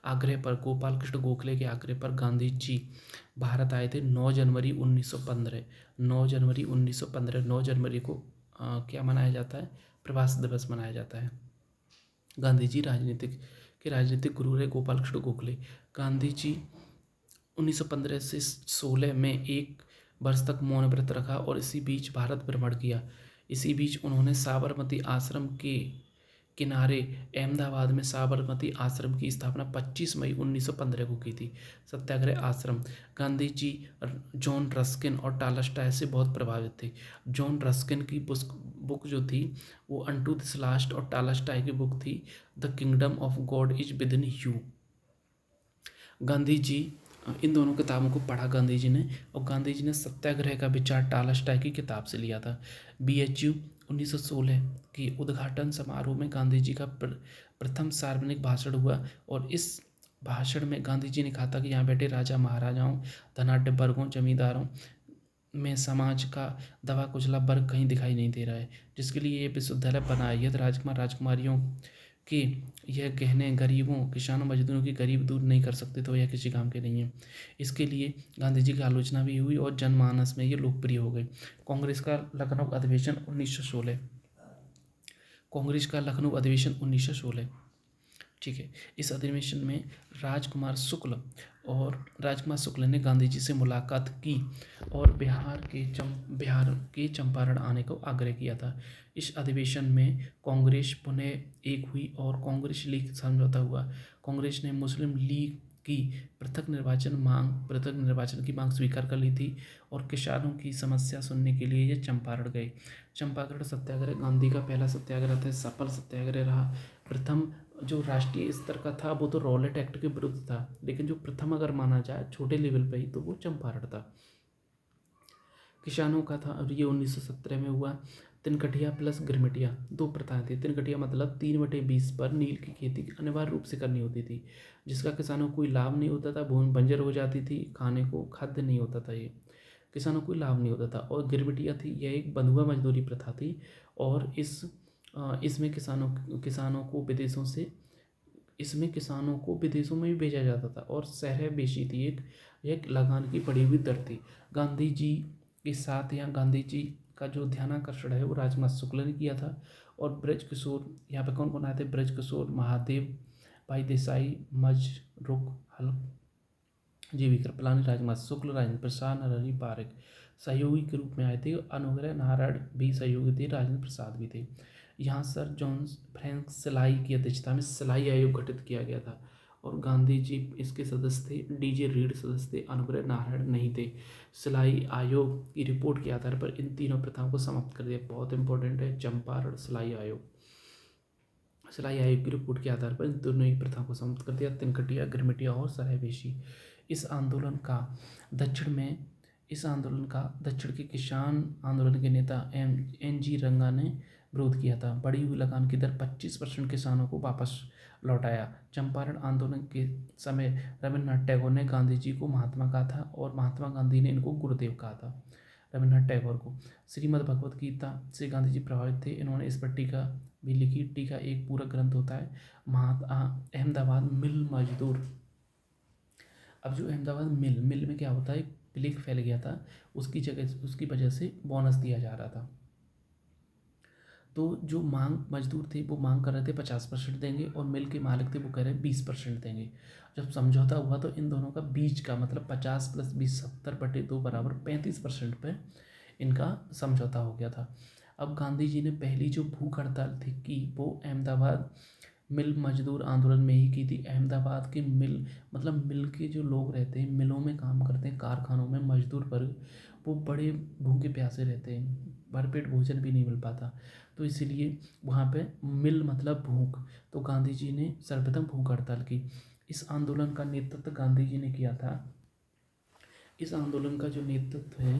आग्रह पर, गोपाल कृष्ण गोखले के आग्रह पर गांधी जी भारत आए थे 9 जनवरी 1915। 9 जनवरी 1915, 9 जनवरी को क्या मनाया जाता है? प्रवास दिवस मनाया जाता है। गांधी जी राजनीतिक गुरु रहे गोपाल कृष्ण गोखले। गांधी जी 1915 से 16 में 1 वर्ष तक मौन व्रत रखा और इसी बीच भारत भ्रमण किया। इसी बीच उन्होंने साबरमती आश्रम के किनारे अहमदाबाद में साबरमती आश्रम की स्थापना 25 मई 1915 को की थी। सत्याग्रह आश्रम। गांधी जी जॉन रस्किन और टॉलस्टॉय से बहुत प्रभावित थे। जॉन रस्किन की बुक जो थी वो अनटू दिस लास्ट, और टॉलस्टॉय की बुक थी the kingdom of God is within you. Gandhi ji इन दोनों किताबों को पढ़ा गांधी जी ने, और गांधी जी ने सत्याग्रह का विचार टॉलस्टॉय की किताब से लिया था। BHU 1916 की उद्घाटन समारोह में गांधी जी का प्रथम सार्वजनिक भाषण हुआ, और इस भाषण में गांधी जी ने कहा था कि यहाँ बैठे राजा महाराजाओं, धनाढ्य वर्गों, जमींदारों में समाज का दबा कुचला वर्ग कहीं दिखाई नहीं दे रहा है, जिसके लिए ये विश्वविद्यालय बना है। यदि राजकुमार राजकुमारियों के यह गहने गरीबों, किसानों, मजदूरों की गरीब दूर नहीं कर सकते तो यह किसी काम के नहीं है। इसके लिए गांधी जी की आलोचना भी हुई और जनमानस में ये लोकप्रिय हो गए। कांग्रेस का लखनऊ अधिवेशन 1916। कांग्रेस का लखनऊ अधिवेशन 1916, ठीक है। इस अधिवेशन में राजकुमार शुक्ल ने गांधी जी से मुलाकात की और बिहार के चंपारण आने को आग्रह किया था। इस अधिवेशन में कांग्रेस पुनः एक हुई और कांग्रेस लीग समझौता हुआ। कांग्रेस ने मुस्लिम लीग की पृथक निर्वाचन की मांग स्वीकार कर ली थी और किसानों की समस्या सुनने के लिए ये चंपारण गए। चंपारण सत्याग्रह गांधी का पहला सत्याग्रह था, सफल सत्याग्रह रहा। प्रथम जो राष्ट्रीय स्तर का था वो तो रॉलेट एक्ट के विरुद्ध था, लेकिन जो प्रथम अगर माना जाए छोटे लेवल पे ही तो वो चंपारण था। किसानों का था और ये 1917 में हुआ। तिनकटिया प्लस गिरमिटिया, दो प्रथाएं थी। तिनकटिया मतलब 3/20 पर नील की खेती अनिवार्य रूप से करनी होती थी, जिसका किसानों को कोई लाभ नहीं होता था, भूमि बंजर हो जाती थी, खाने को खाद्य नहीं होता था, ये किसानों को कोई लाभ नहीं होता था। और गिरमिटिया थी, यह एक बंधुआ मजदूरी प्रथा थी और इसमें किसानों को विदेशों में भी भेजा जाता था और शहरें बेची थी। एक लगान की पड़ी हुई दर थी। गांधी जी के साथ यहाँ गांधी जी का जो ध्यानाकर्षण है वो राजकुमार शुक्ल ने किया था। और ब्रज किशोर, यहाँ पे कौन कौन आए थे? ब्रज किशोर, महादेव भाई देसाई, मजरूक हल, जीवी कृपलानी, राजकुमार शुक्ल, राजेंद्र प्रसाद, नरहरि पारिक सहयोगी के रूप में आए थे। अनुग्रह नारायण भी सहयोगी थे, राजेंद्र प्रसाद भी थे। यहाँ सर जॉन फ्रैंक सिलाई की अध्यक्षता में सिलाई आयोग गठित किया गया था और गांधी जी इसके सदस्य थे। DJ रीड सदस्य थे, अनुग्रह नारायण नहीं थे। सिलाई आयोग की रिपोर्ट के आधार पर इन तीनों प्रथाओं को समाप्त कर दिया। बहुत इंपॉर्टेंट है चंपारण सिलाई आयोग। सिलाई आयोग की रिपोर्ट के आधार पर इन दोनों ही प्रथाओं को समाप्त कर दिया, तिनकटिया, गिरमिटिया और सरायवेशी। इस आंदोलन का दक्षिण के किसान आंदोलन के नेता NG रंगा ने विरोध किया था। बढ़ी हुई लगान की दर 25% किसानों को वापस लौटाया। चंपारण आंदोलन के समय रविन्द्रनाथ टैगोर ने गांधी जी को महात्मा कहा था और महात्मा गांधी ने इनको गुरुदेव कहा था, रविन्द्रनाथ टैगोर को। श्रीमद् भगवत गीता से गांधी जी प्रभावित थे। इन्होंने इस पर टीका भी लिखी। टीका एक पूरा ग्रंथ होता है। अहमदाबाद मिल मजदूर। अब जो अहमदाबाद मिल में क्या होता है, प्लेग फैल गया था, उसकी वजह से बोनस दिया जा रहा था। तो जो मजदूर थे वो मांग कर रहे थे 50% देंगे और मिल के मालिक थे वो कह रहे 20% देंगे। जब समझौता हुआ तो इन दोनों का बीच का मतलब 50 + 20 70/2 बराबर 35% पे इनका समझौता हो गया था। अब गांधी जी ने पहली जो भूख हड़ताल थी की वो अहमदाबाद मिल मजदूर आंदोलन में ही की थी। अहमदाबाद के मिल के जो लोग रहते हैं, मिलों में काम करते हैं, कारखानों में मजदूर वर्ग, वो बड़े भूखे प्यासे रहते हैं, भरपेट भोजन भी नहीं मिल पाता। तो इसीलिए वहाँ पे मिल मतलब भूख, तो गांधी जी ने सर्वप्रथम भूख हड़ताल की। इस आंदोलन का नेतृत्व गांधी जी ने किया था। इस आंदोलन का जो नेतृत्व है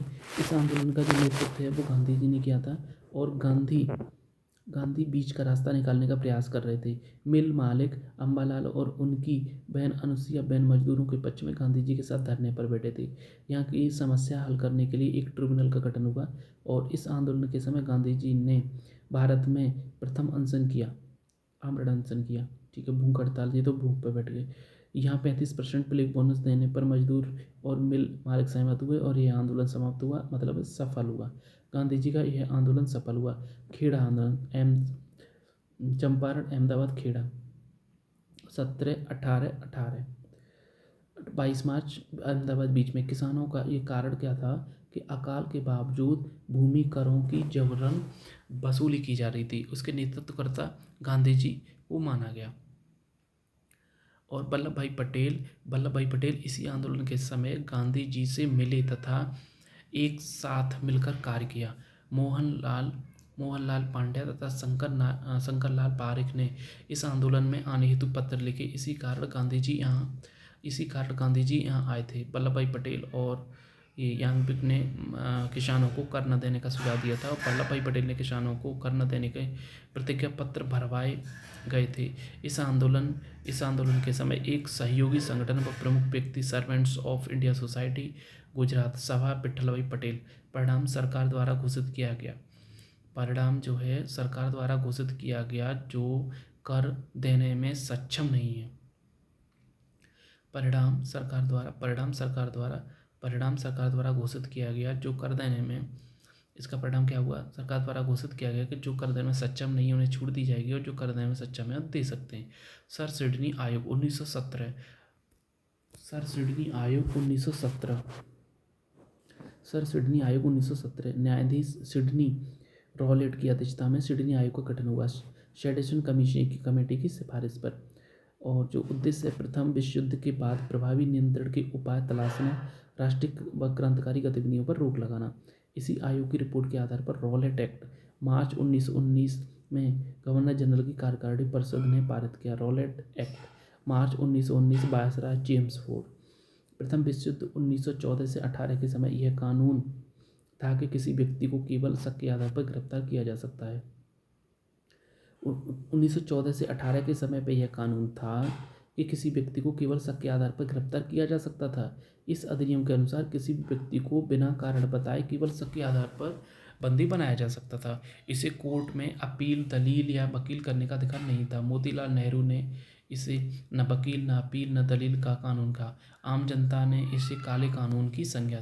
वो गांधी जी ने किया था। और गांधी बीच का रास्ता निकालने का प्रयास कर रहे थे। मिल मालिक अम्बालाल और उनकी बहन अनुसुईया बेन मजदूरों के पक्ष में गांधी जी के साथ धरने पर बैठे थे। यहाँ की समस्या हल करने के लिए एक ट्रिब्यूनल का गठन हुआ और इस आंदोलन के समय गांधी जी ने भारत में प्रथम आमरण अनशन किया। ठीक है, भूख हड़ताल, ये तो भूख पे बैठ गए। यहाँ 35% प्लेग बोनस देने पर मजदूर और मिल मालिक सहमत हुए और यह आंदोलन समाप्त हुआ, मतलब सफल हुआ। गांधी जी का यह आंदोलन सफल हुआ। खेड़ा आंदोलन, चंपारण, अहमदाबाद, खेड़ा, 17/18/18। 22 मार्च, अहमदाबाद बीच में। किसानों का ये कारण क्या था कि अकाल के बावजूद भूमि करों की जबरन वसूली की जा रही थी। उसके नेतृत्वकर्ता गांधी जी को माना गया। और वल्लभ भाई पटेल इसी आंदोलन के समय गांधी जी से मिले तथा एक साथ मिलकर कार्य किया। मोहनलाल पांड्या तथा शंकरलाल पारिक ने इस आंदोलन में आने हेतु पत्र लिखे। इसी कारण गांधी जी यहाँ आए थे। वल्लभ भाई पटेल और ये यांगबिक ने किसानों को कर न देने का सुझाव दिया था, और वल्लभ भाई पटेल ने किसानों को कर न देने के प्रतिज्ञा पत्र भरवाए गए थे। इस आंदोलन के समय एक सहयोगी संगठन व प्रमुख व्यक्ति servants of India society Gujarat सभा विट्ठल भाई पटेल। परिणाम सरकार द्वारा घोषित किया गया। परिणाम जो है सरकार द्वारा घोषित किया गया, जो कर देने में सक्षम नहीं है। परिणाम सरकार द्वारा घोषित किया गया, जो कर देने में, इसका परिणाम क्या हुआ, सरकार द्वारा घोषित किया गया कि जो कर देने में सक्षम नहीं है उन्हें छूट दी जाएगी, और जो कर देने में सक्षम है दे सकते हैं। सर सिडनी आयोग 1917। सर सिडनी आयोग 1917। न्यायाधीश सिडनी रॉलेट की अध्यक्षता में सिडनी आयोग का गठन हुआ शेडेशन कमीशन की कमेटी की सिफारिश पर, और जो उद्देश्य है प्रथम विश्व युद्ध के बाद प्रभावी नियंत्रण के उपाय तलाशना, राष्ट्रीय व क्रांतिकारी गतिविधियों पर रोक लगाना। इसी आयोग की रिपोर्ट के आधार पर रॉलेट एक्ट मार्च 1919 में गवर्नर जनरल की कार्यकारिणी परिषद ने पारित किया। रॉलेट एक्ट मार्च 1919, वायसराय जेम्स फोर्ड। प्रथम विश्व युद्ध 1914 से 18 के समय यह कानून था कि किसी व्यक्ति को केवल शक के आधार पर गिरफ्तार किया जा सकता है। 1914 से 18 के समय पर यह कानून था कि किसी व्यक्ति को केवल शक के आधार पर गिरफ्तार किया जा सकता था। इस अधिनियम के अनुसार किसी भी व्यक्ति को बिना कारण बताए केवल शक के आधार पर बंदी बनाया जा सकता था। इसे कोर्ट में अपील, दलील या वकील करने का अधिकार नहीं था। मोतीलाल नेहरू ने इसे न वकील, न अपील, न दलील का कानून कहा। आम जनता ने इसे काले कानून की संज्ञा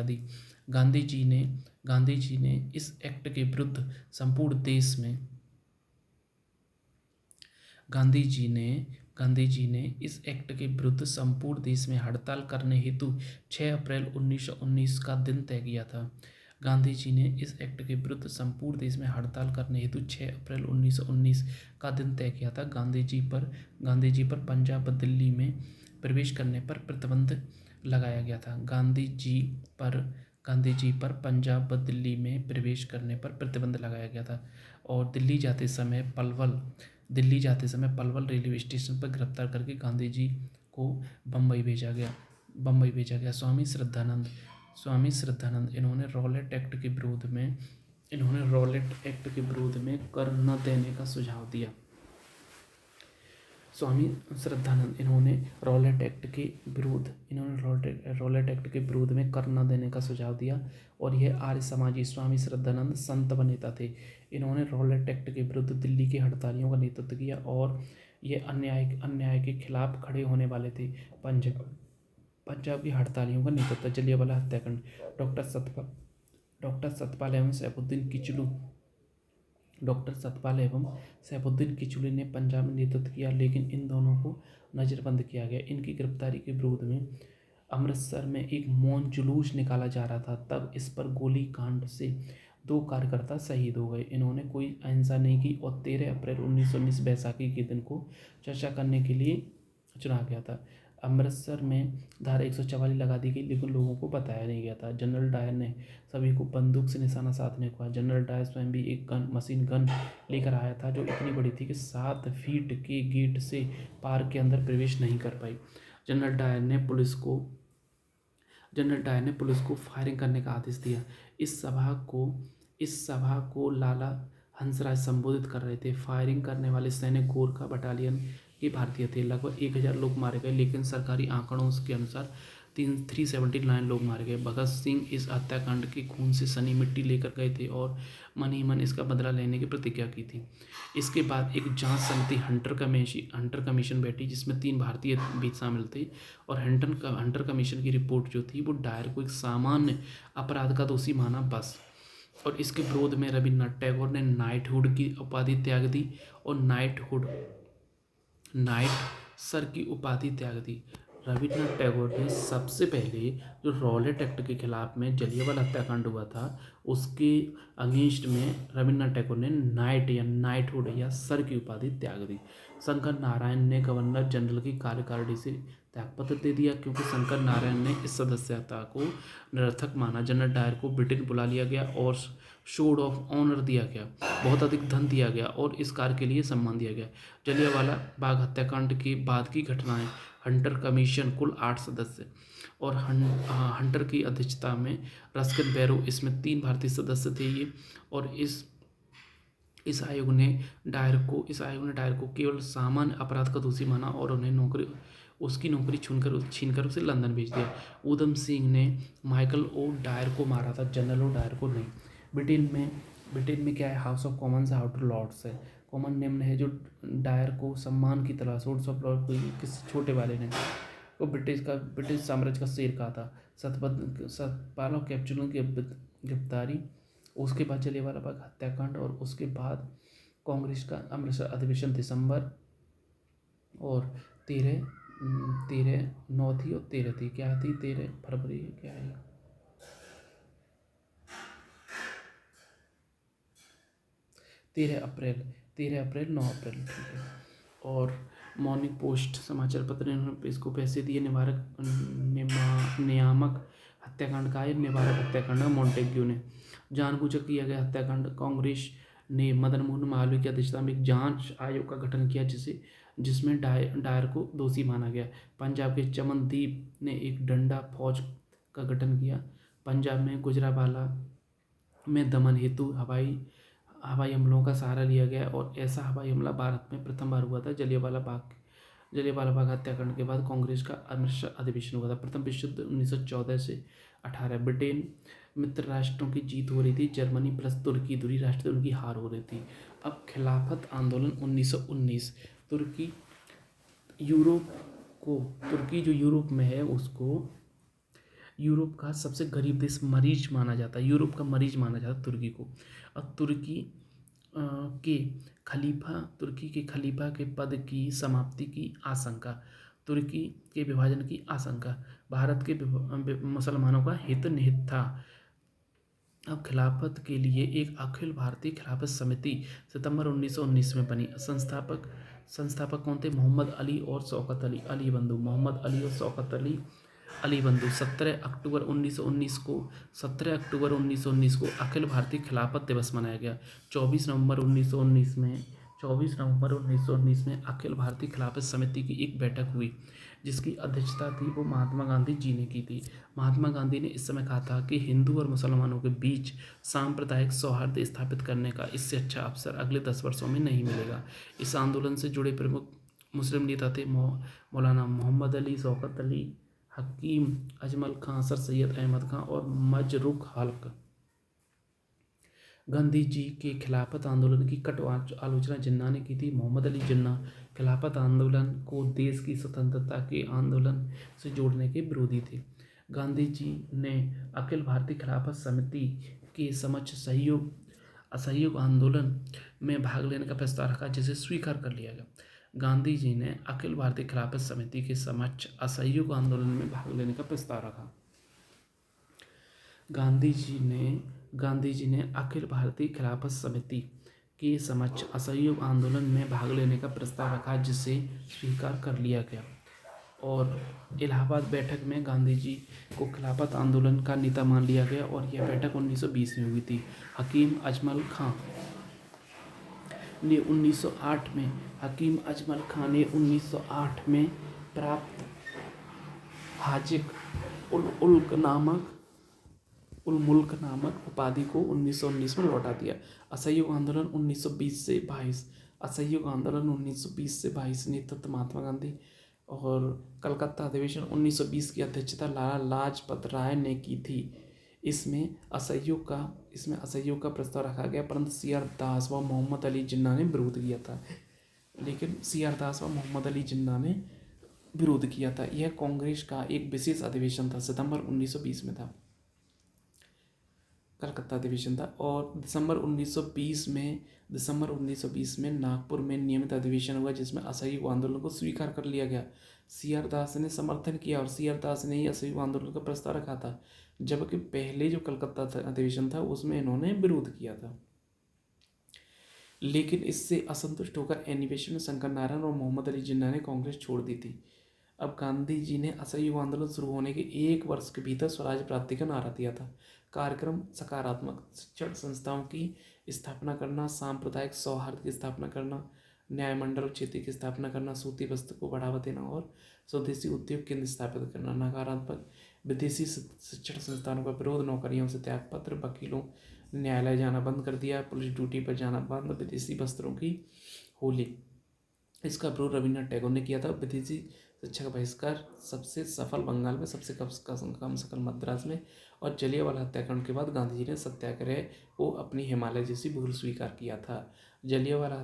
दी। गांधी जी ने इस एक्ट के विरुद्ध संपूर्ण देश में हड़ताल करने हेतु 6 अप्रैल 1919 का दिन तय किया था। गांधी जी ने इस एक्ट के विरुद्ध संपूर्ण देश में हड़ताल करने हेतु 6 अप्रैल 1919 का दिन तय किया था। गांधी जी पर पंजाब व दिल्ली में प्रवेश करने पर प्रतिबंध लगाया गया था। गांधी जी पर पंजाब व दिल्ली में प्रवेश करने पर प्रतिबंध लगाया गया था, और दिल्ली जाते समय पलवल रेलवे स्टेशन पर गिरफ्तार करके गांधी जी को बम्बई भेजा गया। स्वामी श्रद्धानंद इन्होंने रॉलेट एक्ट के विरोध में कर न देने का सुझाव दिया। स्वामी श्रद्धानंद इन्होंने रॉलेट एक्ट के विरोध में कर न देने का सुझाव दिया, और यह आर्य समाजी स्वामी श्रद्धानंद संत व नेता थे। इन्होंने रॉलेट एक्ट के विरुद्ध दिल्ली के हड़तालियों का नेतृत्व किया, और ये अन्याय के खिलाफ खड़े होने वाले थे। पंजाब की हड़तालियों का नेतृत्व, जलियांवाला हत्याकांड, डॉक्टर सतपाल एवं सैफुद्दीन किचलू ने पंजाब में नेतृत्व किया, लेकिन इन दोनों को नज़रबंद किया गया। इनकी गिरफ्तारी के विरोध में अमृतसर में एक मौन जुलूस निकाला जा रहा था, तब इस पर गोली कांड से 2 कार्यकर्ता शहीद हो गए। इन्होंने कोई अहिंसा नहीं की, और 13 अप्रैल 1919 बैसाखी के दिन को चर्चा करने के लिए चुना गया था। अमृतसर में धारा 144 लगा दी गई, लेकिन लोगों को बताया नहीं गया था। जनरल डायर ने सभी को बंदूक से निशाना साधने को कहा। जनरल डायर स्वयं भी एक मशीन गन लेकर आया था, जो इतनी बड़ी थी कि 7 फीट के गेट से पार्क के अंदर प्रवेश नहीं कर पाई। जनरल डायर ने पुलिस को फायरिंग करने का आदेश दिया। इस सभा को लाला हंसराज संबोधित कर रहे थे। फायरिंग करने वाले सैनिक गोरखा बटालियन के भारतीय थे। लगभग 1000 लोग मारे गए, लेकिन सरकारी आंकड़ों के अनुसार 379 लोग मारे गए। भगत सिंह इस हत्याकांड के खून से सनी मिट्टी लेकर गए थे और मन ही मन इसका बदला लेने की प्रतिज्ञा की थी। इसके बाद एक जांच समिति हंटर कमीशन बैठी, जिसमें 3 भारतीय भी शामिल थे। और हंटर कमीशन की रिपोर्ट जो थी वो डायर को एक सामान्य अपराध का दोषी माना बस। और इसके विरोध में रविन्द्रनाथ टैगोर ने नाइटहुड की उपाधि त्याग दी और नाइट सर की उपाधि त्याग दी। रविन्द्रनाथ टैगोर ने सबसे पहले जो रॉलेट एक्ट के खिलाफ में जलियांवाला हत्याकांड हुआ था उसके अगेंस्ट में रविन्द्रनाथ टैगोर ने नाइट या नाइटहुड या सर की उपाधि त्याग दी। शंकर नारायण ने गवर्नर जनरल की कार्यकारिणी से त्यागपत्र दे दिया, क्योंकि शंकर नारायण ने इस सदस्यता को निरर्थक माना। जनरल डायर को ब्रिटेन बुला लिया गया और शोड ऑफ ऑनर दिया गया, बहुत अधिक धन दिया गया और इस कार्य के लिए सम्मान दिया गया। जलियांवाला बाग हत्याकांड के बाद की घटनाएं। हंटर कमीशन कुल 8 सदस्य और हंटर की अध्यक्षता में रस्किन बैरो, इसमें 3 भारतीय सदस्य थे ये। और इस आयोग ने डायर को केवल सामान्य अपराध का दोषी माना और उन्हें उसकी नौकरी छीनकर उसे लंदन भेज दिया। ऊधम सिंह ने माइकल ओ डायर को मारा था, जनरल ओ डायर को नहीं। ब्रिटेन में क्या है, house of commons outer lords है। कॉमन निम्न है जो डायर को सम्मान की तरह सोर्स ऑफ लॉर्ड किसी छोटे वाले ने वो ब्रिटिश साम्राज्य का शेर कहा था। सतपाल और कैप्चुलों की गिरफ्तारी, उसके बाद जलियांवाला बाग हत्याकांड और उसके बाद कांग्रेस का अमृतसर अधिवेशन दिसंबर और 9 थी और 13 थी। क्या थी? 13 फरवरी क्या है? 13 अप्रैल 9 अप्रैल, ठीक है। और मॉर्निंग पोस्ट समाचार पत्र ने इसको पैसे दिए। नियामक हत्याकांड का निवारक हत्याकांड मोंटेग्यू ने जानबूझकर किया गया हत्याकांड। कांग्रेस ने मदन मोहन मालवीय की अध्यक्षता में एक जांच आयोग का गठन किया जिसमें डायर को दोषी माना गया। पंजाब के चमनदीप ने एक डंडा फौज का गठन किया। पंजाब में गुजरांवाला में दमन हेतु हवाई हमलों का सहारा लिया गया और ऐसा हवाई हमला भारत में प्रथम बार हुआ था। जलियांवाला बाग हत्याकांड के बाद कांग्रेस का अमृतसर अधिवेशन हुआ था। प्रथम विश्व युद्ध 1914 से 18। ब्रिटेन मित्र राष्ट्रों की जीत हो रही थी, जर्मनी प्लस तुर्की दूसरी राष्ट्र उनकी हार हो रही थी। अब खिलाफत आंदोलन 1919। तुर्की जो यूरोप में है उसको यूरोप का सबसे गरीब देश मरीज माना जाता है, यूरोप का मरीज माना जाता है तुर्की को। और तुर्की के खलीफा के पद की समाप्ति की आशंका, तुर्की के विभाजन की आशंका भारत के मुसलमानों का हित निहित था। अब खिलाफत के लिए एक अखिल भारतीय खिलाफत समिति सितंबर 1919 में बनी। संस्थापक कौन थे? मोहम्मद अली और शौकत अली बंधु। 17 अक्टूबर 1919 को अखिल भारतीय खिलाफत दिवस मनाया गया। 24 नवंबर 1919 में अखिल भारतीय खिलाफत समिति की एक बैठक हुई जिसकी अध्यक्षता थी वो महात्मा गांधी जी ने की थी। महात्मा गांधी ने इस समय कहा था कि हिंदू और मुसलमानों के बीच सांप्रदायिक सौहार्द स्थापित करने का इससे अच्छा अवसर अगले 10 वर्षों में नहीं मिलेगा। इस आंदोलन से जुड़े प्रमुख मुस्लिम नेता थे मौलाना मोहम्मद अली, शौकत अली, हकीम अजमल खां, सर सैयद अहमद खां और मजरूक हल्क। गांधी जी के खिलाफत आंदोलन की कट आलोचना जिन्ना ने की थी। मोहम्मद अली जिन्ना खिलाफत आंदोलन को देश की स्वतंत्रता के आंदोलन से जोड़ने के विरोधी थे। गांधी जी ने अखिल भारतीय खिलाफत समिति के समक्ष असहयोग आंदोलन में भाग लेने का प्रस्ताव रखा जिसे स्वीकार कर लिया गया। गांधी जी ने अखिल भारतीय खिलाफत समिति के समक्ष असहयोग आंदोलन में भाग लेने का प्रस्ताव रखा। गांधी जी ने अखिल भारतीय खिलाफत समिति के समक्ष असहयोग आंदोलन में भाग लेने का प्रस्ताव रखा जिसे स्वीकार कर लिया गया। और इलाहाबाद बैठक में गांधी जी को खिलाफत आंदोलन का नेता मान लिया गया और यह बैठक 1920 में हुई थी। हकीम अजमल खां ने 1908 में प्राप्त हाजिक उल मुल्क नामक उपाधि को 1919 में लौटा दिया। असहयोग आंदोलन 1920 से 22 नेतृत्व महात्मा गांधी और कलकत्ता अधिवेशन 1920 की अध्यक्षता लाला लाजपत राय ने की थी। इसमें असहयोग का प्रस्ताव रखा गया, परंतु सी आर दास व मोहम्मद अली जिन्ना ने विरोध किया था। लेकिन सी आर दास व मोहम्मद अली जिन्ना ने विरोध किया था। यह कांग्रेस का एक विशेष अधिवेशन था, सितंबर 1920 में था, कलकत्ता अधिवेशन था। और दिसंबर 1920 में नागपुर में नियमित अधिवेशन हुआ, जिसमें असहयोग आंदोलन को स्वीकार कर लिया गया। सी आर दास ने समर्थन किया और सी आर दास ने ही असहयोग आंदोलन का प्रस्ताव रखा था, जबकि पहले जो कलकत्ता अधिवेशन था उसमें इन्होंने विरोध किया था। लेकिन इससे असंतुष्ट होकर अधिवेशन में शंकर नारायण और मोहम्मद अली जिन्ना ने कांग्रेस छोड़ दी थी। अब गांधी जी ने असहयोग आंदोलन शुरू होने के एक वर्ष के भीतर स्वराज प्राप्ति का नारा दिया था। कार्यक्रम सकारात्मक शिक्षण संस्थाओं की स्थापना करना, सांप्रदायिक सौहार्द की स्थापना करना, न्याय मंडल क्षेत्र की स्थापना करना, सूती वस्त्र को बढ़ावा देना और स्वदेशी उद्योग केंद्र स्थापित करना। नकारात्मक विदेशी शिक्षण संस्थानों का विरोध, नौकरियों से त्यागपत्र, वकीलों ने न्यायालय जाना बंद कर दिया, पुलिस ड्यूटी पर जाना बंद, विदेशी वस्त्रों की होली, इसका विरोध रविन्द्रनाथ टैगोर ने किया था। विदेशी शिक्षा का बहिष्कार सबसे सफल बंगाल में, सबसे कम सफल मद्रास में। और जलियांवाला हत्याकांड के बाद गांधी जी ने सत्याग्रह को अपनी हिमालय जैसी भूल स्वीकार किया था। जलियांवाला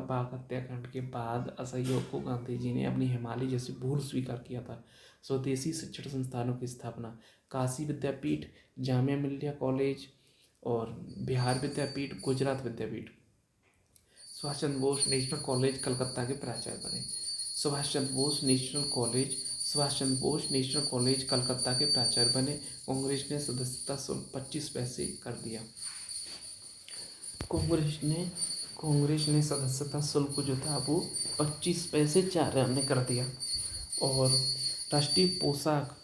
बाग हत्याकांड के बाद असहयोग को गांधी जी ने अपनी हिमालय जैसी भूल स्वीकार किया था। स्वदेशी शिक्षण संस्थानों की स्थापना, काशी विद्यापीठ, जामिया मिलिया कॉलेज और बिहार विद्यापीठ, गुजरात विद्यापीठ। सुभाष चंद्र बोस नेशनल कॉलेज कलकत्ता के प्राचार्य बने। सुभाष चंद्र बोस नेशनल कॉलेज कलकत्ता के प्राचार्य बने। कांग्रेस ने सदस्यता शुल्क 25 पैसे कर दिया। कांग्रेस ने सदस्यता शुल्क जो था वो 25 पैसे 4 आने कर दिया। और राष्ट्रीय पोशाक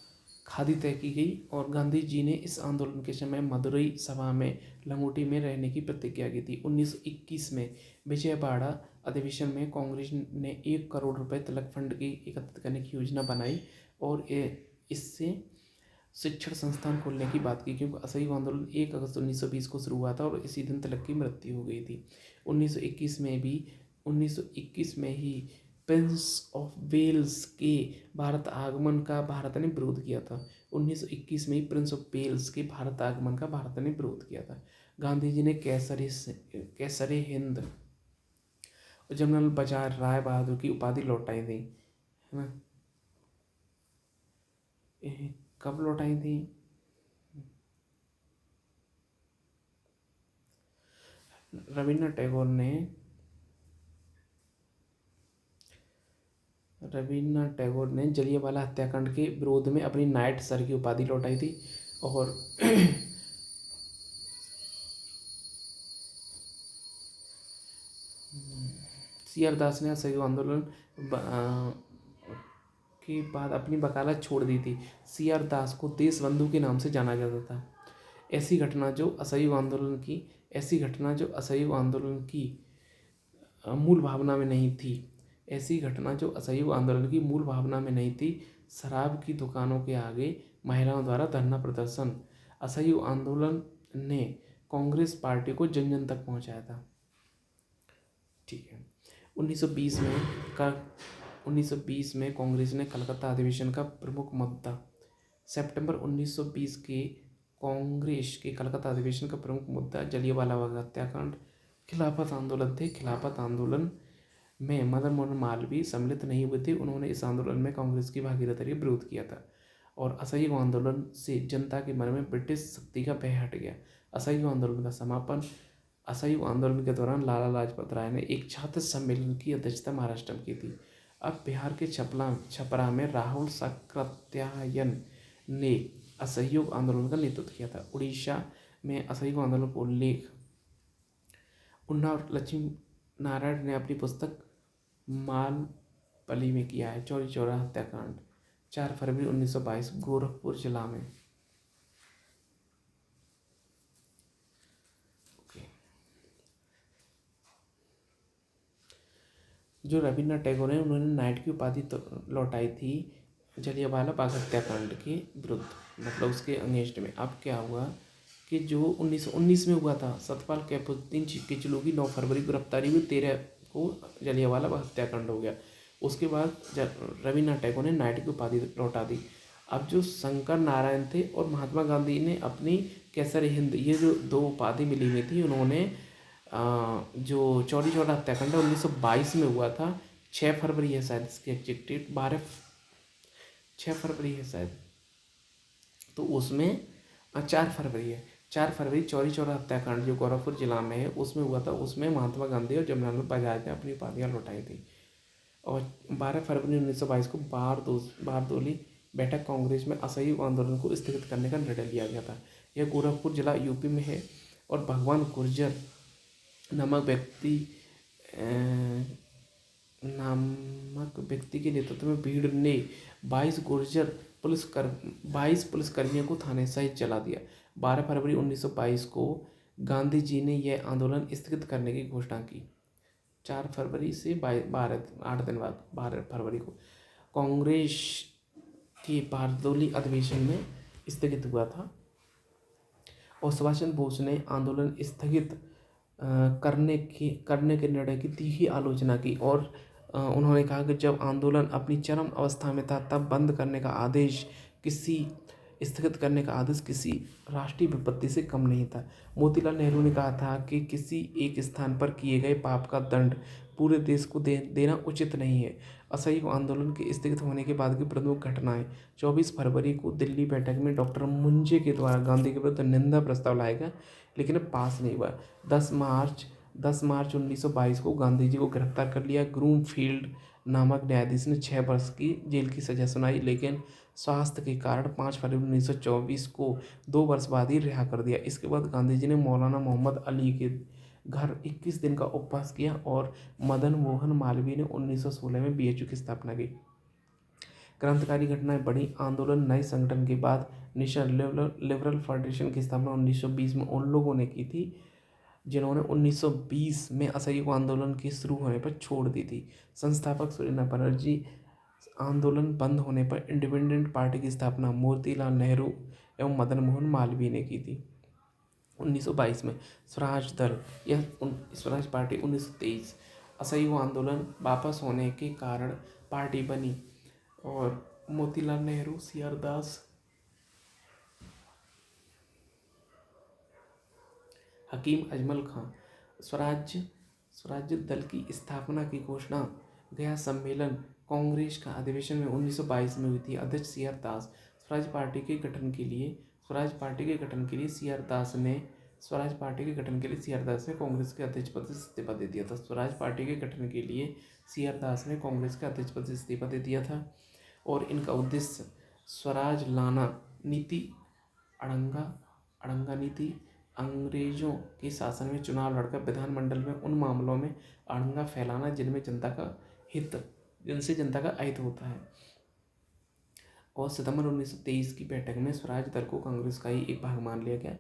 खादी तय की गई। और गांधी जी ने इस आंदोलन के समय मदुरई सभा में लंगोटी में रहने की प्रतिज्ञा की थी। 1921 में विजयवाड़ा अधिवेशन में कांग्रेस ने 1 करोड़ रुपए तिलक फंड की एकत्रित करने की योजना बनाई और इससे शिक्षण संस्थान खोलने की बात की, क्योंकि असहयोग आंदोलन 1 अगस्त 1920 को शुरू हुआ था और इसी दिन तिलक की मृत्यु हो गई थी। 1921 में ही प्रिंस ऑफ वेल्स के भारत आगमन का भारत ने विरोध किया था। 1921 में ही प्रिंस ऑफ वेल्स के भारत आगमन का भारत ने विरोध किया था। गांधी जी ने कैसरे हिंद और जनरल बाजार राय बहादुर की उपाधि लौटाई थी, है ना। कब लौटाई थी? रविन्द्रनाथ टैगोर ने जलियांवाला हत्याकांड के विरोध में अपनी नाइट सर की उपाधि लौटाई थी। और सी आर दास ने असहयोग आंदोलन के बाद अपनी वकालत छोड़ दी थी। सी आर दास को देशबंधु के नाम से जाना जाता था। ऐसी घटना जो असहयोग आंदोलन की मूल भावना में नहीं थी। शराब की दुकानों के आगे महिलाओं द्वारा धरना प्रदर्शन। असहयोग आंदोलन ने कांग्रेस पार्टी को जन जन तक पहुंचाया था। ठीक है। 1920 में कांग्रेस ने कलकत्ता अधिवेशन का प्रमुख मुद्दा, सितंबर 1920 के कांग्रेस के कलकत्ता अधिवेशन का प्रमुख मुद्दा जलियांवाला बाग हत्याकांड, खिलाफत आंदोलन थे। खिलाफत आंदोलन में मदन मोहन मालवीय सम्मिलित नहीं हुए थे। उन्होंने इस आंदोलन में कांग्रेस की भागीदारी का विरोध किया था। और असहयोग आंदोलन से जनता के मन में ब्रिटिश शक्ति का भय हट गया। असहयोग आंदोलन का समापन। असहयोग आंदोलन के दौरान लाला लाजपत राय ने एक छात्र सम्मेलन की अध्यक्षता महाराष्ट्र में की थी। अब बिहार के छपरा में राहुल साकृत्यायन ने असहयोग आंदोलन का नेतृत्व किया था। उड़ीसा में असहयोग आंदोलन का उल्लेख उन्नाव लक्ष्मी नारायण ने अपनी पुस्तक मालपली में किया है। चौरी चौरा हत्याकांड 4 फरवरी 1922 गोरखपुर जिला में। जो रविन्द्रनाथ टैगोर हैं उन्होंने नाइट की उपाधि लौटाई थी जलियांवाला बाग हत्याकांड के विरुद्ध, मतलब उसके अगेंस्ट में। अब क्या हुआ कि जो 1919 में हुआ था, सतपाल कैपुद्दीन किचलू की 9 फरवरी गिरफ्तारी हुई, 13 को जलियांवाला बाग हत्याकांड हो गया। उसके बाद रविन्द्रनाथ टैगोर ने नाइट की उपाधि लौटा दी। अब जो शंकर नारायण थे और महात्मा गांधी ने अपनी केसर हिंद, ये जो दो उपाधि मिली हुई थी, उन्होंने जो चौरी चौरा हत्याकांड 1922 में हुआ था, 6 फरवरी है शायद इसकी एग्जैक्ट डेट, 6 फरवरी है शायद, तो उसमें 4 फरवरी है, 4 फरवरी चौरी चौरा हत्याकांड जो गोरखपुर जिला में है उसमें हुआ था। उसमें महात्मा गांधी और जमनालाल बजाज ने अपनी उपाधियाँ लौटाई थी। और 12 फरवरी 1922 को बारदोली बैठक कांग्रेस में असहयोग आंदोलन को स्थगित करने का निर्णय लिया गया था। यह गोरखपुर जिला यूपी में है और भगवान गुर्जर नामक व्यक्ति के नेतृत्व में भीड़ ने 22 पुलिसकर्मियों को थाने सहित जला दिया। 12 फरवरी 1922 को गांधी जी ने यह आंदोलन स्थगित करने की घोषणा की। 4 फरवरी से 8 दिन बाद 12 फरवरी को कांग्रेस के बारदोली अधिवेशन में स्थगित हुआ था और सुभाष चंद्र बोस ने आंदोलन स्थगित करने के निर्णय की तीखी आलोचना की और उन्होंने कहा कि जब आंदोलन अपनी चरम अवस्था में था तब बंद करने का आदेश स्थगित करने का आदेश किसी राष्ट्रीय विपत्ति से कम नहीं था। मोतीलाल नेहरू ने कहा था कि किसी एक स्थान पर किए गए पाप का दंड पूरे देश को देना उचित नहीं है। असहयोग आंदोलन के स्थगित होने के बाद की प्रमुख घटनाएं। 24 फरवरी को दिल्ली बैठक में डॉक्टर मुंजे के द्वारा गांधी के विरुद्ध निंदा प्रस्ताव लाया गया, लेकिन पास नहीं हुआ। 10 मार्च 1922 को गांधी जी को गिरफ्तार कर लिया। ग्रूमफील्ड नामक न्यायाधीश ने 6 वर्ष की जेल की सजा सुनाई, लेकिन स्वास्थ्य के कारण 5 फरवरी 1924 को 2 वर्ष बाद ही रिहा कर दिया। इसके बाद गांधी जी ने मौलाना मोहम्मद अली के घर 21 दिन का उपवास किया और मदन मोहन मालवीय ने 1916 में बीएचयू की स्थापना की। क्रांतिकारी घटनाएं बढ़ी। आंदोलन नए संगठन के बाद नेशनल लिबरल फेडरेशन की स्थापना 1920 में उन लोगों ने की थी जिन्होंने 1920 में असहयोग आंदोलन के शुरू होने पर छोड़ दी थी। संस्थापक सुरेंद्र बनर्जी। आंदोलन बंद होने पर इंडिपेंडेंट पार्टी की स्थापना मोतीलाल नेहरू एवं मदन मोहन मालवीय ने की थी। 1922 में स्वराज दल, यह स्वराज पार्टी 1923 असहयोग आंदोलन वापस होने के कारण पार्टी बनी और मोतीलाल नेहरू, सीआर दास, हकीम अजमल खां। स्वराज दल की स्थापना की घोषणा गया सम्मेलन कांग्रेस का अधिवेशन में 1922 में हुई थी। अध्यक्ष सीआर दास। स्वराज पार्टी के गठन के लिए सीआर दास ने कांग्रेस के अध्यक्ष पद से इस्तीफा दे दिया था। स्वराज पार्टी के गठन के लिए सीआर दास ने कांग्रेस के अध्यक्ष पद से इस्तीफा दे दिया था और इनका उद्देश्य स्वराज लाना नीति, अड़ंगा नीति, अंग्रेजों के शासन में चुनाव लड़कर विधानमंडल में उन मामलों में अड़ंगा फैलाना जिनसे जनता का अहित होता है। और सितंबर 1923 की बैठक में स्वराज दल को कांग्रेस का ही एक भाग मान लिया गया।